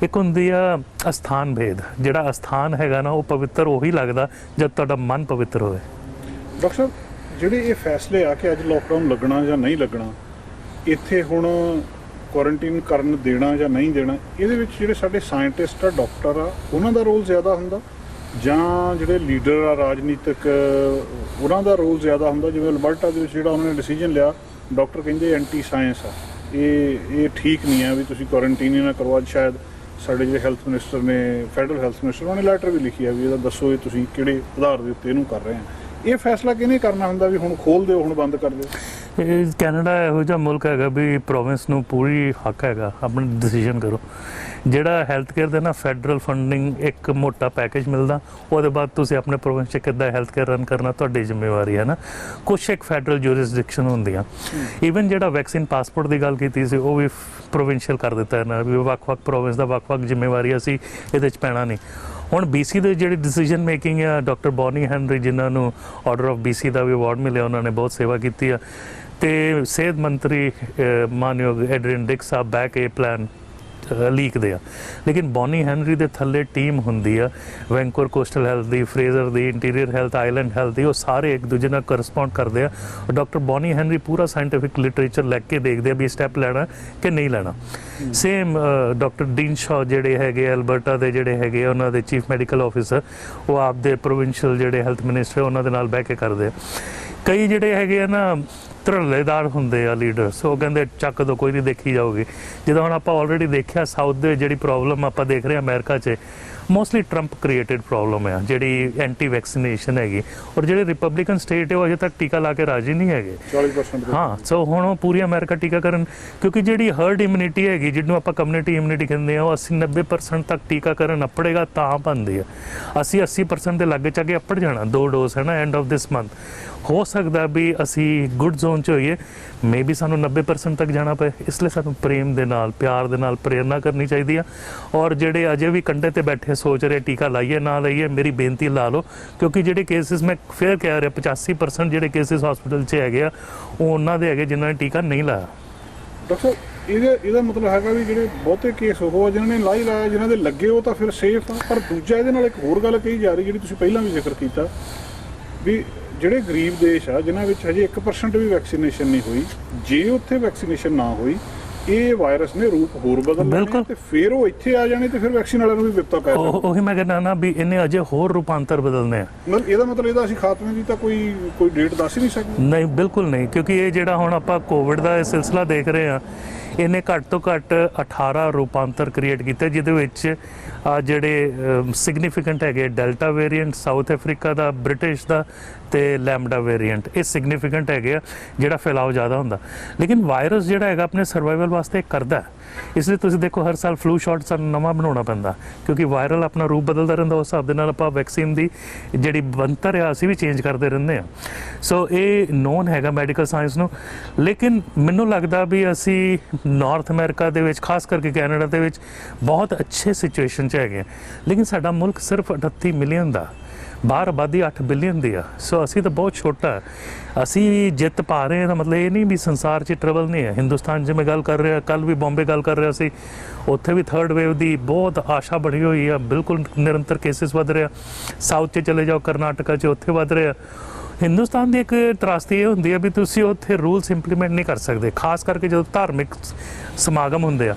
ਇੱਕ ਹੁੰਦੀ ਆ ਅਸਥਾਨ ਭੇਦ, ਜਿਹੜਾ ਅਸਥਾਨ ਹੈਗਾ ਨਾ ਉਹ ਪਵਿੱਤਰ ਉਹੀ ਲੱਗਦਾ ਜਦ ਤੁਹਾਡਾ ਮਨ ਪਵਿੱਤਰ ਹੋਵੇ। ਡਾਕਟਰ ਸਾਹਿਬ, ਜਿਹੜੇ ਇਹ ਫੈਸਲੇ ਆ ਕਿ ਅੱਜ ਲੋਕਡਾਊਨ ਲੱਗਣਾ ਜਾਂ ਨਹੀਂ ਲੱਗਣਾ, ਇੱਥੇ ਹੁਣ ਕੁਆਰੰਟੀਨ ਕਰਨ ਦੇਣਾ ਜਾਂ ਨਹੀਂ ਦੇਣਾ, ਇਹਦੇ ਵਿੱਚ ਜਿਹੜੇ ਸਾਡੇ ਸਾਇੰਟਿਸਟ ਆ, ਡਾਕਟਰ ਆ, ਉਹਨਾਂ ਦਾ ਰੋਲ ਜ਼ਿਆਦਾ ਹੁੰਦਾ ਜਾਂ ਜਿਹੜੇ ਲੀਡਰ ਆ ਰਾਜਨੀਤਿਕ ਉਹਨਾਂ ਦਾ ਰੋਲ ਜ਼ਿਆਦਾ ਹੁੰਦਾ? ਜਿਵੇਂ ਅਲਬਰਟਾ ਦੇ ਵਿੱਚ ਜਿਹੜਾ ਉਹਨਾਂ ਨੇ ਡਿਸੀਜਨ ਲਿਆ, ਡਾਕਟਰ ਕਹਿੰਦੇ ਐਂਟੀ ਸਾਇੰਸ ਆ, ਇਹ ਠੀਕ ਨਹੀਂ ਹੈ ਵੀ ਤੁਸੀਂ ਕੁਆਰੰਟੀਨ ਹੀ ਨਾ ਕਰੋ। ਅੱਜ ਸ਼ਾਇਦ ਸਾਡੇ ਜਿਹੜੇ ਹੈਲਥ ਮਿਨਿਸਟਰ ਨੇ, ਫੈਡਰਲ ਹੈਲਥ ਮਿਨਿਸਟਰ, ਉਹਨੇ ਲੈਟਰ ਵੀ ਲਿਖੀ ਆ ਵੀ ਇਹਦਾ ਦੱਸੋ ਇਹ ਤੁਸੀਂ ਕਿਹੜੇ ਆਧਾਰ ਦੇ ਉੱਤੇ ਇਹਨੂੰ ਕਰ ਰਹੇ ਆ। ਇਹ ਫੈਸਲਾ ਕਿਹਨੇ ਕਰਨਾ ਹੁੰਦਾ ਵੀ ਹੁਣ ਖੋਲ੍ਹ ਦਿਓ, ਹੁਣ ਬੰਦ ਕਰ ਦਿਓ? ਇਹ ਕੈਨੇਡਾ ਇਹੋ ਜਿਹਾ ਮੁਲਕ ਹੈਗਾ ਵੀ ਪ੍ਰੋਵਿੰਸ ਨੂੰ ਪੂਰੀ ਹੱਕ ਹੈਗਾ ਆਪਣਾ ਡਿਸੀਜਨ ਕਰੋ। ਜਿਹੜਾ ਹੈਲਥ ਕੇਅਰ ਦੇ ਨਾ ਫੈਡਰਲ ਫੰਡਿੰਗ ਇੱਕ ਮੋਟਾ ਪੈਕੇਜ ਮਿਲਦਾ, ਉਹਦੇ ਬਾਅਦ ਤੁਸੀਂ ਆਪਣੇ ਪ੍ਰੋਵਿੰਸ 'ਚ ਕਿੱਦਾਂ ਹੈਲਥ ਕੇਅਰ ਰਨ ਕਰਨਾ ਤੁਹਾਡੀ ਜ਼ਿੰਮੇਵਾਰੀ ਹੈ ਨਾ। ਕੁਛ ਇੱਕ ਫੈਡਰਲ ਜੂਰਿਸਡਿਕਸ਼ਨ ਹੁੰਦੀਆਂ। ਈਵਨ ਜਿਹੜਾ ਵੈਕਸੀਨ ਪਾਸਪੋਰਟ ਦੀ ਗੱਲ ਕੀਤੀ ਸੀ ਉਹ ਵੀ ਪ੍ਰੋਵਿੰਸ਼ੀਅਲ ਕਰ ਦਿੱਤਾ ਇਹਨਾਂ ਵੀ ਵੱਖ-ਵੱਖ ਪ੍ਰੋਵਿੰਸ ਦਾ ਵੱਖ-ਵੱਖ ਜ਼ਿੰਮੇਵਾਰੀ, ਅਸੀਂ ਇਹਦੇ 'ਚ ਪੈਣਾ ਨਹੀਂ। ਹੁਣ BC ਦੇ ਜਿਹੜੀ ਡਿਸੀਜਨ ਮੇਕਿੰਗ ਆ, ਡਾਕਟਰ ਬੌਨੀ ਹੈਨਰੀ ਜਿਨ੍ਹਾਂ ਨੂੰ ਆਰਡਰ ਆਫ BC ਦਾ ਵੀ ਅਵਾਰਡ ਮਿਲਿਆ, ਉਹਨਾਂ ਨੇ ਬਹੁਤ ਸੇਵਾ ਕੀਤੀ ਆ। ਤੇ ਸਿਹਤ ਮੰਤਰੀ ਮਾਨਯੋਗ ਐਡਰਿਨ ਡਿਕ ਸਾਹਿਬ ਬੈਕ ਇਹ ਪਲਾਨ ਲੀਕਦੇ ਆ, ਲੇਕਿਨ ਬੌਨੀ ਹੈਨਰੀ ਦੇ ਥੱਲੇ ਟੀਮ ਹੁੰਦੀ ਆ, ਵੈਂਕੂਵਰ ਕੋਸਟਲ ਹੈਲਥ ਦੀ, ਫਰੇਜ਼ਰ ਦੀ, ਇੰਟੀਰੀਅਰ ਹੈਲਥ, ਆਈਲੈਂਡ ਹੈਲਥ ਦੀ, ਉਹ ਸਾਰੇ ਇੱਕ ਦੂਜੇ ਨਾਲ ਕਰਸਪੌਂਡ ਕਰਦੇ ਆ। ਡਾਕਟਰ ਬੌਨੀ ਹੈਨਰੀ ਪੂਰਾ ਸਾਇੰਟੀਫਿਕ ਲਿਟਰੇਚਰ ਲੈ ਕੇ ਦੇਖਦੇ ਆ ਵੀ ਸਟੈਪ ਲੈਣਾ ਕਿ ਨਹੀਂ ਲੈਣਾ। ਸੇਮ ਡਾਕਟਰ ਡੀਨ ਸ਼ਾਅ ਜਿਹੜੇ ਹੈਗੇ ਅਲਬਰਟਾ ਦੇ ਜਿਹੜੇ ਹੈਗੇ ਉਹਨਾਂ ਦੇ ਚੀਫ ਮੈਡੀਕਲ ਆਫਿਸਰ, ਉਹ ਆਪਦੇ ਪ੍ਰੋਵਿੰਸ਼ੀਅਲ ਜਿਹੜੇ ਹੈਲਥ ਮਿਨਿਸਟਰ ਉਹਨਾਂ ਦੇ ਨਾਲ ਬਹਿ ਕੇ ਕਰਦੇ ਆ। ਕਈ ਜਿਹੜੇ ਹੈਗੇ ਆ ਨਾ ਧੜੱਲੇਦਾਰ ਹੁੰਦੇ ਆ ਲੀਡਰਸ, ਉਹ ਕਹਿੰਦੇ ਚੱਕ ਦੋ, ਕੋਈ ਨਹੀਂ ਦੇਖੀ ਜਾਊਗੀ। ਜਦੋਂ ਹੁਣ ਆਪਾਂ ਆਲਰੇਡੀ ਦੇਖਿਆ ਸਾਊਥ ਦੇ ਜਿਹੜੀ ਪ੍ਰੋਬਲਮ ਆਪਾਂ ਦੇਖ ਰਹੇ ਹਾਂ ਅਮਰੀਕਾ 'ਚ, ਮੋਸਟਲੀ ਟਰੰਪ ਕ੍ਰੀਏਟਡ ਪ੍ਰੋਬਲਮ ਹੈ ਜਿਹੜੀ ਐਂਟੀ ਵੈਕਸੀਨੇਸ਼ਨ ਹੈਗੀ। ਔਰ ਜਿਹੜੇ ਰਿਪਬਲਿਕਨ ਸਟੇਟ ਹੈ ਉਹ ਅਜੇ ਤੱਕ ਟੀਕਾ ਲਾ ਕੇ ਰਾਜੀ ਨਹੀਂ ਹੈਗੇ 40%। ਹਾਂ, ਸੋ ਹੁਣ ਉਹ ਪੂਰੀ ਅਮਰੀਕਾ ਟੀਕਾਕਰਨ, ਕਿਉਂਕਿ ਜਿਹੜੀ ਹਰਡ ਇਮਿਊਨਿਟੀ ਹੈਗੀ ਜਿਹਨੂੰ ਆਪਾਂ ਕਮਿਊਨਿਟੀ ਇਮਿਊਨਿਟੀ ਕਹਿੰਦੇ ਆ, ਉਹ 80-90% ਤੱਕ ਟੀਕਾਕਰਨ ਅੱਪੜੇਗਾ ਤਾਂ ਬਣਦੀ ਆ। ਅਸੀਂ 80% ਦੇ ਲਾਗੇ ਚਾਗੇ ਅੱਪੜ ਜਾਣਾ 2 ਡੋਜ਼, ਹੈ ਨਾ, ਐਂਡ ਆਫ ਦਿਸ ਮੰਥ। ਹੋ ਸਕਦਾ ਵੀ ਅਸੀਂ ਗੁੱਡ ਜ਼ੋਨ 'ਚ ਹੋਈਏ, ਮੇਬੀ ਸਾਨੂੰ 90% ਤੱਕ ਜਾਣਾ ਪਏ। ਇਸ ਲਈ ਸਾਨੂੰ ਪ੍ਰੇਮ ਦੇ ਨਾਲ, ਪਿਆਰ ਦੇ ਨਾਲ ਪ੍ਰੇਰਨਾ ਕਰਨੀ ਚਾਹੀਦੀ ਆ। ਔਰ ਜਿਹੜੇ ਅਜੇ ਵੀ ਕੰਢੇ ਤੇ ਬੈਠੇ ਸੋਚ ਰਹੇ ਟੀਕਾ ਲਾਈਏ ਨਾ ਲਾਈਏ, ਮੇਰੀ ਬੇਨਤੀ ਲਾ ਲਓ, ਕਿਉਂਕਿ ਜਿਹੜੇ ਕੇਸਿਸ ਮੈਂ ਫਿਰ ਕਹਿ ਰਿਹਾ 85% ਜਿਹੜੇ ਕੇਸਿਸ ਹਸਪੀਟਲ 'ਚ ਹੈਗੇ ਆ ਉਹ ਉਹਨਾਂ ਦੇ ਹੈਗੇ ਜਿਨ੍ਹਾਂ ਨੇ ਟੀਕਾ ਨਹੀਂ ਲਾਇਆ। ਡਾਕਟਰ ਇਹਦਾ ਮਤਲਬ ਹੈਗਾ ਵੀ ਜਿਹੜੇ ਬਹੁਤੇ ਕੇਸ ਉਹ ਜਿਨ੍ਹਾਂ ਨੇ ਲਾਇਆ, ਜਿਨ੍ਹਾਂ ਦੇ ਲੱਗੇ ਉਹ ਤਾਂ ਫਿਰ ਸੇਫ ਆ। ਪਰ ਦੂਜਾ ਇਹਦੇ ਨਾਲ ਇੱਕ ਹੋਰ ਗੱਲ ਕਹੀ ਜਾ ਰਹੀ ਜਿਹੜੀ ਤੁਸੀਂ ਪਹਿਲਾਂ ਵੀ ਜ਼ਿਕਰ ਕੀਤਾ ਵੀ ਜਿਹੜੇ ਗਰੀਬ ਦੇਸ਼ ਆ ਜਿਨ੍ਹਾਂ ਵਿੱਚ ਹਜੇ 1% ਵੀ ਵੈਕਸੀਨੇਸ਼ਨ ਨਹੀਂ ਹੋਈ, ਜੇ ਉੱਥੇ ਵੈਕਸੀਨੇਸ਼ਨ ਨਾ ਹੋਈ ਇਹ ਵਾਇਰਸ ਨੇ ਰੂਪ ਹੋਰ ਬਦਲ ਲੈਣੇ ਤੇ ਫਿਰ ਉਹ ਇੱਥੇ ਆ ਜਾਣੇ ਤੇ ਫਿਰ ਵੈਕਸੀਨ ਵਾਲਿਆਂ ਨੂੰ ਵੀ ਵਿਪਤਾ ਪੈ ਜਾਣੀ। ਉਹੀ ਮੈਂ ਕਹਿੰਦਾ ਨਾ ਵੀ ਇਹਨੇ ਅਜੇ ਹੋਰ ਰੂਪਾਂਤਰ ਬਦਲਨੇ ਆ। ਮਤਲਬ ਇਹਦਾ ਮਤਲਬ ਇਹਦਾ ਅਸੀਂ ਖਾਤਮੇ ਦੀ ਤਾਂ ਕੋਈ ਡੇਟ ਦੱਸ ਹੀ ਨਹੀਂ ਸਕਦੇ? ਨਹੀਂ, ਬਿਲਕੁਲ ਨਹੀਂ, ਕਿਉਂਕਿ ਇਹ ਜਿਹੜਾ ਹੁਣ ਆਪਾਂ ਕੋਵਿਡ ਦਾ ਇਹ ਸਿਲਸਿਲਾ ਦੇਖ ਰਹੇ ਆ, ਇਹਨੇ ਘੱਟ ਤੋਂ ਘੱਟ 18 ਰੂਪਾਂਤਰ ਕ੍ਰੀਏਟ ਕੀਤੇ, ਜਿਹਦੇ ਵਿੱਚ ਜਿਹੜੇ ਸਿਗਨੀਫੀਕੈਂਟ ਹੈਗੇ ਡੈਲਟਾ ਵੇਰੀਐਂਟ ਸਾਊਥ ਅਫਰੀਕਾ ਦਾ, ਬ੍ਰਿਟਿਸ਼ ਦਾ ਤੇ ਲੈਮਡਾ ਵੇਰੀਐਂਟ, ਇਹ ਸਿਗਨੀਫੀਕੈਂਟ ਹੈਗੇ ਆ ਜਿਹੜਾ ਫੈਲਾਓ ਜ਼ਿਆਦਾ ਹੁੰਦਾ। ਲੇਕਿਨ ਵਾਇਰਸ ਜਿਹੜਾ ਹੈਗਾ ਆਪਣੇ ਸਰਵਾਈਵਲ ਵਾਸਤੇ ਕਰਦਾ ਹੈ, ਇਸ ਲਈ ਤੁਸੀਂ ਦੇਖੋ ਹਰ ਸਾਲ ਫਲੂ ਸ਼ਾਟ ਸਾਨੂੰ ਨਵਾਂ ਬਣਾਉਣਾ ਪੈਂਦਾ, ਕਿਉਂਕਿ ਵਾਇਰਲ ਆਪਣਾ ਰੂਪ ਬਦਲਦਾ ਰਹਿੰਦਾ, ਉਸ ਹਿਸਾਬ ਦੇ ਨਾਲ ਆਪਾਂ ਵੈਕਸੀਨ ਦੀ ਜਿਹੜੀ ਬਣਤਰ ਆ ਅਸੀਂ ਵੀ ਚੇਂਜ ਕਰਦੇ ਰਹਿੰਦੇ ਆ। ਸੋ ਇਹ ਨੋਨ ਹੈਗਾ ਮੈਡੀਕਲ ਸਾਇੰਸ ਨੂੰ। ਲੇਕਿਨ ਮੈਨੂੰ ਲੱਗਦਾ ਵੀ ਅਸੀਂ ਨਾਰਥ ਅਮਰੀਕਾ ਦੇ ਵਿੱਚ, ਖਾਸ ਕਰਕੇ ਕੈਨੇਡਾ ਦੇ ਵਿੱਚ ਬਹੁਤ ਅੱਛੇ ਸਿਚੁਏਸ਼ਨ 'ਚ ਹੈਗੇ, ਲੇਕਿਨ ਸਾਡਾ ਮੁਲਕ ਸਿਰਫ 38 ਮਿਲੀਅਨ ਦਾ, ਬਾਹਰ ਆਬਾਦੀ 8 ਬਿਲੀਅਨ ਦੀ ਆ। ਸੋ ਅਸੀਂ ਤਾਂ ਬਹੁਤ ਛੋਟਾ ਹੈ, ਅਸੀਂ ਜਿੱਤ ਪਾ ਰਹੇ ਹਾਂ ਤਾਂ ਮਤਲਬ ਇਹ ਨਹੀਂ ਵੀ ਸੰਸਾਰ 'ਚ ਟਰਬਲ ਨਹੀਂ ਹੈ। ਹਿੰਦੁਸਤਾਨ 'ਚ ਮੈਂ ਗੱਲ ਕਰ ਰਿਹਾ, ਕੱਲ੍ਹ ਵੀ ਬੰਬੇ ਗੱਲ ਕਰ ਰਿਹਾ ਸੀ, ਉੱਥੇ ਵੀ ਥਰਡ ਵੇਵ ਦੀ ਬਹੁਤ ਆਸ਼ਾ ਬਣੀ ਹੋਈ ਆ, ਬਿਲਕੁਲ ਨਿਰੰਤਰ ਕੇਸਿਸ ਵੱਧ ਰਿਹਾ। ਸਾਊਥ 'ਚ ਚਲੇ ਜਾਓ, ਕਰਨਾਟਕਾ 'ਚ, ਉੱਥੇ ਵੱਧ ਰਿਹਾ। ਹਿੰਦੁਸਤਾਨ ਦੀ ਇੱਕ ਤਰਾਸਦੀ ਇਹ ਹੁੰਦੀ ਹੈ ਵੀ ਤੁਸੀਂ ਉੱਥੇ ਰੂਲਸ ਇੰਪਲੀਮੈਂਟ ਨਹੀਂ ਕਰ ਸਕਦੇ, ਖਾਸ ਕਰਕੇ ਜਦੋਂ ਧਾਰਮਿਕ ਸਮਾਗਮ ਹੁੰਦੇ ਆ।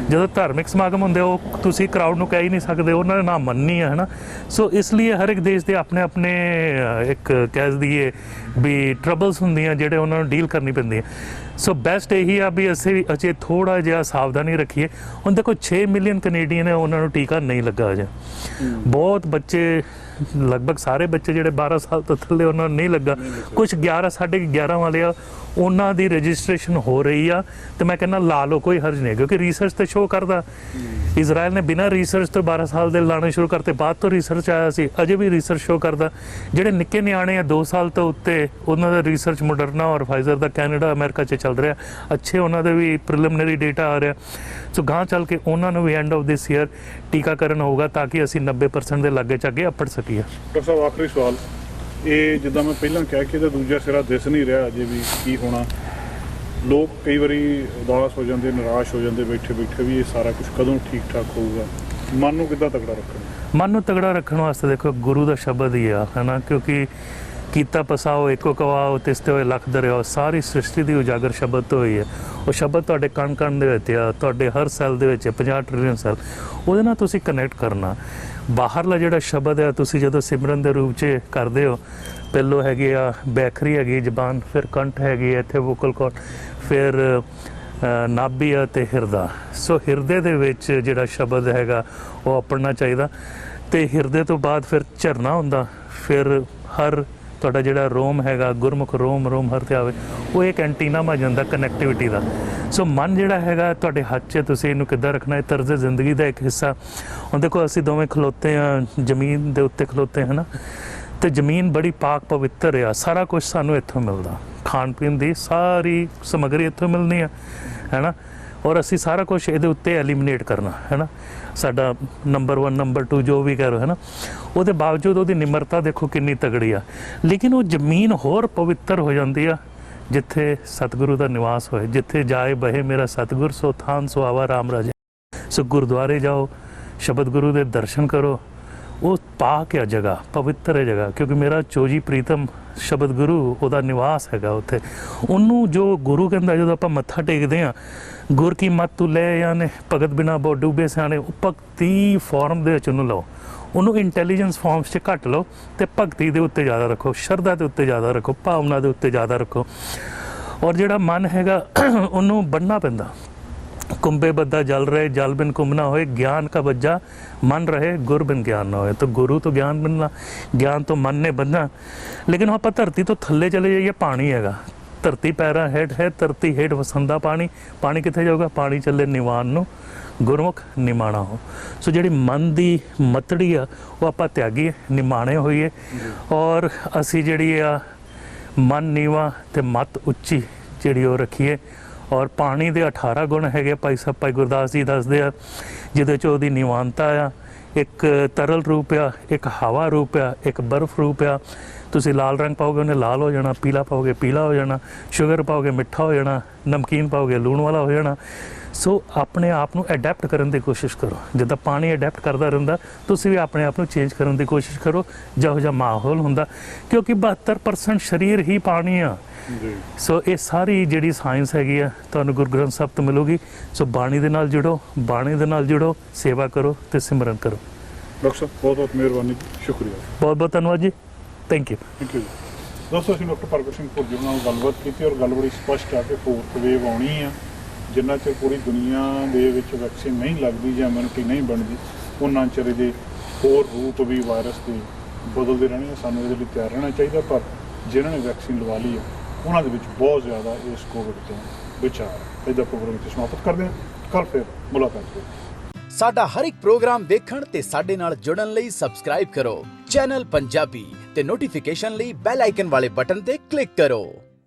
ਜਦੋਂ ਧਾਰਮਿਕ ਸਮਾਗਮ ਹੁੰਦੇ ਉਹ ਤੁਸੀਂ ਕਰਾਊਡ ਨੂੰ ਕਹਿ ਹੀ ਨਹੀਂ ਸਕਦੇ, ਉਹਨਾਂ ਨੇ ਨਾ ਮੰਨਣੀ ਹੈ, ਹੈ ਨਾ। ਸੋ ਇਸ ਲਈ ਹਰ ਇੱਕ ਦੇਸ਼ ਦੇ ਆਪਣੇ ਆਪਣੇ ਇੱਕ ਕਹਿ ਦਈਏ ਵੀ ਟਰਬਲਸ ਹੁੰਦੀਆਂ ਜਿਹੜੇ ਉਹਨਾਂ ਨੂੰ ਡੀਲ ਕਰਨੀ ਪੈਂਦੀ ਹੈ। ਸੋ ਬੈਸਟ ਇਹੀ ਆ ਵੀ ਅਸੀਂ ਅਜੇ ਥੋੜ੍ਹਾ ਜਿਹਾ ਸਾਵਧਾਨੀ ਰੱਖੀਏ। ਹੁਣ ਦੇਖੋ 6 ਮਿਲੀਅਨ ਕੈਨੇਡੀਅਨ ਹੈ, ਉਹਨਾਂ ਨੂੰ ਟੀਕਾ ਨਹੀਂ ਲੱਗਾ ਅਜੇ। ਬਹੁਤ ਬੱਚੇ, ਲਗਭਗ ਸਾਰੇ ਬੱਚੇ ਜਿਹੜੇ 12 ਸਾਲ ਤੋਂ ਥੱਲੇ ਉਹਨਾਂ ਨੂੰ ਨਹੀਂ ਲੱਗਾ। ਕੁਝ 11 ਸਾਢੇ 11 ਵਾਲੇ ਆ, ਉਹਨਾਂ ਦੀ ਰਜਿਸਟ੍ਰੇਸ਼ਨ ਹੋ ਰਹੀ ਆ, ਤੇ ਮੈਂ ਕਹਿੰਦਾ ਲਾ ਲਓ, ਕੋਈ ਹਰਜ ਨਹੀਂ, ਕਿਉਂਕਿ ਰਿਸਰਚ ਤੇ ਸ਼ੋਅ ਕਰਦਾ। ਇਜ਼ਰਾਈਲ ਨੇ ਬਿਨਾਂ ਰਿਸਰਚ ਤੋਂ 12 ਸਾਲ ਦੇ ਲਾਣੇ ਸ਼ੁਰੂ ਕਰਤੇ, ਬਾਅਦ ਤੋਂ ਰਿਸਰਚ ਆਇਆ ਸੀ, ਅਜੇ ਵੀ ਰਿਸਰਚ ਸ਼ੋਅ ਕਰਦਾ। ਜਿਹੜੇ ਨਿੱਕੇ ਨਿਆਣੇ ਆ 2 ਸਾਲ ਤੋਂ ਉੱਤੇ, ਉਹਨਾਂ ਦਾ ਰਿਸਰਚ ਮੋਡਰਨਾ ਔਰ ਫਾਈਜ਼ਰ ਦਾ ਕੈਨੇਡਾ ਅਮਰੀਕਾ 'ਚ ਚੱਲ ਰਿਹਾ, ਅੱਛੇ ਉਹਨਾਂ ਦੇ ਵੀ ਪ੍ਰੀਲਿਮਿਨਰੀ ਡੇਟਾ ਆ ਰਿਹਾ। ਸੋ ਗਾਂ ਚੱਲ ਕੇ ਉਹਨਾਂ ਨੂੰ ਵੀ ਐਂਡ ਆਫ ਦਿਸ ਈਅਰ ਟੀਕਾਕਰਨ ਹੋਊਗਾ ਤਾਂ ਕਿ ਅਸੀਂ 90% ਦੇ ਲਾਗੇ ਚੱਗੇ ਅੱਪੜ ਸਕੀਏ। ਡਾਕਟਰ ਸਾਹਿਬ ਆਖਰੀ ਸਵਾਲ, ਇਹ ਜਿੱਦਾਂ ਮੈਂ ਪਹਿਲਾਂ ਕਿਹਾ ਕਿ ਇਹਦਾ ਦੂਜਾ ਸਿਰਾ ਦਿਸ ਨਹੀਂ ਰਿਹਾ ਅਜੇ ਵੀ ਕੀ ਹੋਣਾ। ਲੋਕ ਕਈ ਵਾਰੀ ਉਦਾਸ ਹੋ ਜਾਂਦੇ, ਨਿਰਾਸ਼ ਹੋ ਜਾਂਦੇ ਬੈਠੇ ਬੈਠੇ ਵੀ ਇਹ ਸਾਰਾ ਕੁਝ ਕਦੋਂ ਠੀਕ ਠਾਕ ਹੋਊਗਾ। ਮਨ ਨੂੰ ਕਿੱਦਾਂ ਤਕੜਾ ਰੱਖਣਾ? ਮਨ ਨੂੰ ਤਗੜਾ ਰੱਖਣ ਵਾਸਤੇ ਦੇਖੋ ਗੁਰੂ ਦਾ ਸ਼ਬਦ ਹੀ ਆ, ਹੈ ਨਾ, ਕਿਉਂਕਿ ਕੀਤਾ ਪਸਾਓ ਇੱਕੋ ਕਵਾਓ ਤਿਸਤੇ ਹੋਏ ਲੱਖ ਦਰਿਆਓ, ਸਾਰੀ ਸ੍ਰਿਸ਼ਟੀ ਦੀ ਉਜਾਗਰ ਸ਼ਬਦ ਤੋਂ ਹੋਈ ਹੈ। ਉਹ ਸ਼ਬਦ ਤੁਹਾਡੇ ਕਣ ਕਣ ਦੇ ਵਿੱਚ ਆ, ਤੁਹਾਡੇ ਹਰ ਸੈੱਲ ਦੇ ਵਿੱਚ 50 ਟ੍ਰਿਲੀਅਨ ਸੈੱਲ, ਉਹਦੇ ਨਾਲ ਤੁਸੀਂ ਕਨੈਕਟ ਕਰਨਾ। ਬਾਹਰਲਾ ਜਿਹੜਾ ਸ਼ਬਦ ਹੈ ਤੁਸੀਂ ਜਦੋਂ ਸਿਮਰਨ ਦੇ ਰੂਪ 'ਚ ਕਰਦੇ ਹੋ, ਪਹਿਲੋਂ ਹੈਗੇ ਆ ਬੈਖਰੀ ਹੈਗੀ ਜ਼ਬਾਨ, ਫਿਰ ਕੰਠ ਹੈਗੀ ਇੱਥੇ ਵੋਕਲ ਕਾਰਡ, ਫਿਰ ਨਾਭੀ ਆ ਤੇ ਹਿਰਦਾ। ਸੋ ਹਿਰਦੇ ਦੇ ਵਿੱਚ ਜਿਹੜਾ ਸ਼ਬਦ ਹੈਗਾ ਉਹ ਆਪਣਾ ਚਾਹੀਦਾ, ਤੇ ਹਿਰਦੇ ਤੋਂ ਬਾਅਦ ਫਿਰ ਝਰਨਾ ਹੁੰਦਾ, ਫਿਰ ਹਰ ਤੁਹਾਡਾ ਜਿਹੜਾ ਰੋਮ ਹੈਗਾ, ਗੁਰਮੁਖ ਰੋਮ ਰੋਮ ਹਰ ਤੇ ਆਵੇ, ਉਹ ਇੱਕ ਐਂਟੀਨਾ ਬਣ ਜਾਂਦਾ ਕਨੈਕਟੀਵਿਟੀ ਦਾ। ਸੋ ਮਨ ਜਿਹੜਾ ਹੈਗਾ ਤੁਹਾਡੇ ਹੱਥ 'ਚ, ਤੁਸੀਂ ਇਹਨੂੰ ਕਿੱਦਾਂ ਰੱਖਣਾ, ਇਹ ਤਰਜ਼ ਜ਼ਿੰਦਗੀ ਦਾ ਇੱਕ ਹਿੱਸਾ। ਹੁਣ ਦੇਖੋ ਅਸੀਂ ਦੋਵੇਂ ਖਲੋਤੇ ਆ, ਜ਼ਮੀਨ ਦੇ ਉੱਤੇ ਖਲੋਤੇ ਹੈ ਨਾ, ਤੇ ਜ਼ਮੀਨ ਬੜੀ ਪਾਕ ਪਵਿੱਤਰ ਆ, ਸਾਰਾ ਕੁਝ ਸਾਨੂੰ ਇੱਥੋਂ ਮਿਲਦਾ, ਖਾਣ ਪੀਣ ਦੀ ਸਾਰੀ ਸਮੱਗਰੀ ਇੱਥੋਂ ਮਿਲਣੀ ਆ, ਹੈ ਨਾ। ਔਰ ਅਸੀਂ ਸਾਰਾ ਕੁਝ ਇਹਦੇ ਉੱਤੇ ਐਲੀਮੀਨੇਟ ਕਰਨਾ, ਹੈ ਨਾ। ਸਾਡਾ ਨੰਬਰ 1 ਨੰਬਰ 2 ਜੋ ਵੀ ਕਹਿ ਰਹੇ, ਹੈ ਨਾ, ਉਹਦੇ ਬਾਵਜੂਦ ਉਹਦੀ ਨਿਮਰਤਾ ਦੇਖੋ ਕਿੰਨੀ ਤਗੜੀ ਆ। ਲੇਕਿਨ ਉਹ ਜ਼ਮੀਨ ਹੋਰ ਪਵਿੱਤਰ ਹੋ ਜਾਂਦੀ ਆ ਜਿੱਥੇ ਸਤਿਗੁਰੂ ਦਾ ਨਿਵਾਸ ਹੋਏ। ਜਿੱਥੇ ਜਾਏ ਬਹੇ ਮੇਰਾ ਸਤਿਗੁਰ, ਸੋ ਥਾਨ ਸੁਹਾਵਾ ਰਾਮ ਰਾਜੇ। ਸੋ ਗੁਰਦੁਆਰੇ ਜਾਓ, ਸ਼ਬਦ ਗੁਰੂ ਦੇ ਦਰਸ਼ਨ ਕਰੋ, ਉਹ ਪਾਕ ਹੈ ਜਗ੍ਹਾ, ਪਵਿੱਤਰ ਹੈ ਜਗ੍ਹਾ, ਕਿਉਂਕਿ ਮੇਰਾ ਚੋਜੀ ਪ੍ਰੀਤਮ ਸ਼ਬਦ ਗੁਰੂ ਉਹਦਾ ਨਿਵਾਸ ਹੈਗਾ ਉੱਥੇ। ਉਹਨੂੰ ਜੋ ਗੁਰੂ ਕਹਿੰਦਾ, ਜਦੋਂ ਆਪਾਂ ਮੱਥਾ ਟੇਕਦੇ ਹਾਂ, ਗੁਰ ਕੀ ਮੱਤ ਤੂੰ ਲੈ ਜਾਣੇ ਭਗਤ ਬਿਨਾ ਬਹੁਤ ਡੂਬੇ ਸਿਆਣੇ, ਉਹ ਭਗਤੀ ਫਾਰਮ ਦੇ ਵਿੱਚ ਉਹਨੂੰ ਲਓ, ਉਹਨੂੰ ਇੰਟੈਲੀਜੈਂਸ ਫਾਰਮਸ 'ਚ ਘੱਟ ਲਓ, ਤੇ ਭਗਤੀ ਦੇ ਉੱਤੇ ਜ਼ਿਆਦਾ ਰੱਖੋ, ਸ਼ਰਧਾ ਦੇ ਉੱਤੇ ਜ਼ਿਆਦਾ ਰੱਖੋ, ਭਾਵਨਾ ਦੇ ਉੱਤੇ ਜ਼ਿਆਦਾ ਰੱਖੋ। ਔਰ ਜਿਹੜਾ ਮਨ ਹੈਗਾ ਉਹਨੂੰ ਬੰਨ੍ਹਣਾ ਪੈਂਦਾ। कुंभे बद्दा जल रहे जल बिन कुंभ ना होए, ज्ञान का बज्जा मन रहे गुर बिन ज्ञान ना होए। तो गुरु तो ज्ञान बनना, ज्ञान तो मन ने बनना। लेकिन आप धरती तो थल्ले चले जाइए, पानी हैगा, धरती पैरा हेठ है, धरती हेठ वसंदा पानी, पानी कितने जाऊगा, पानी चले निवान नूं गुरमुख निमाणा हो। सो जिहड़ी मन दी मतड़ी आ वो आपां त्यागीए, निमाणे होईए, और असी जिहड़ी आ मन नीवा ते मत उच्ची जिहड़ी ओ रखीए। और पानी दे 18 गुण है, भाई साहब भाई गुरदास जी दसदे आ, जिहदे च ओहदी निवानता आ, एक तरल रूप आ, एक हवा रूप आ, एक बर्फ रूप आ। तुसी लाल रंग पाओगे उन्हें लाल हो जाना, पीला पाओगे पीला हो जाना, शुगर पाओगे मिठा हो जाना, नमकीन पाओगे लूण वाला हो जाना। सो अपने आप को अडैप्ट करने की कोशिश करो, जिदा पानी अडैप्ट करता रहिंदा तुसी भी अपने आप को चेंज करने की कोशिश करो जिहो जिहा माहौल हुंदा, क्योंकि 72% शरीर ही पानी आ। सो ये सारी जिहड़ी साइंस हैगी आ तुहानूं गुरु ग्रंथ ਸਾਹਿਬ ਤੋਂ मिलूगी। सो बाणी दे नाल जुड़ो, बाणी दे नाल जुड़ो, सेवा करो ते सिमरन करो। डॉक्टर साहब बहुत बहुत मेहरबानी, शुक्रिया, बहुत बहुत धन्यवाद जी, थैंक यू। दोस्तों ਅਸੀਂ डॉक्टर प्रगट सिंह भुर्जी ਨਾਲ ਗੱਲਬਾਤ ਕੀਤੀ, और गल बड़ी स्पष्ट है कि 4th वेव आनी है ਜਿੰਨਾ ਚਿਰ ਪੂਰੀ ਦੁਨੀਆ ਦੇ ਵਿੱਚ ਵੈਕਸੀਨ ਨਹੀਂ ਲੱਗਦੀ ਜਾਂ ਇਮਿਊਨਿਟੀ ਨਹੀਂ ਬਣਦੀ, ਉਹਨਾਂ ਚਿਰ ਇਹਦੇ ਹੋਰ ਰੂਪ ਵੀ ਵਾਇਰਸ ਦੇ ਬਦਲਦੇ ਰਹਿਣੇ ਆ। ਸਾਨੂੰ ਇਹਦੇ ਲਈ ਤਿਆਰ ਰਹਿਣਾ ਚਾਹੀਦਾ, ਪਰ ਜਿਨ੍ਹਾਂ ਨੇ ਵੈਕਸੀਨ ਲਵਾ ਲਈ ਹੈ ਉਹਨਾਂ ਦੇ ਵਿੱਚ ਬਹੁਤ ਜ਼ਿਆਦਾ ਇਸ ਕੋਵਿਡ ਤੋਂ ਬਚਾਅ। ਇਹਦਾ ਪ੍ਰੋਗਰਾਮ ਇੱਥੇ ਸਮਾਪਤ ਕਰਦੇ ਹਾਂ, ਕੱਲ੍ਹ ਫਿਰ ਮੁਲਾਕਾਤ ਹੋਵੇਗੀ। ਸਾਡਾ ਹਰ ਇੱਕ ਪ੍ਰੋਗਰਾਮ ਦੇਖਣ ਤੇ ਸਾਡੇ ਨਾਲ ਜੁੜਨ ਲਈ ਸਬਸਕ੍ਰਾਈਬ ਕਰੋ ਚੈਨਲ ਪੰਜਾਬੀ ਤੇ ਨੋਟੀਫਿਕੇਸ਼ਨ ਲਈ ਬੈਲ ਆਈਕਨ ਵਾਲੇ ਬਟਨ ਤੇ ਕਲਿੱਕ ਕਰੋ।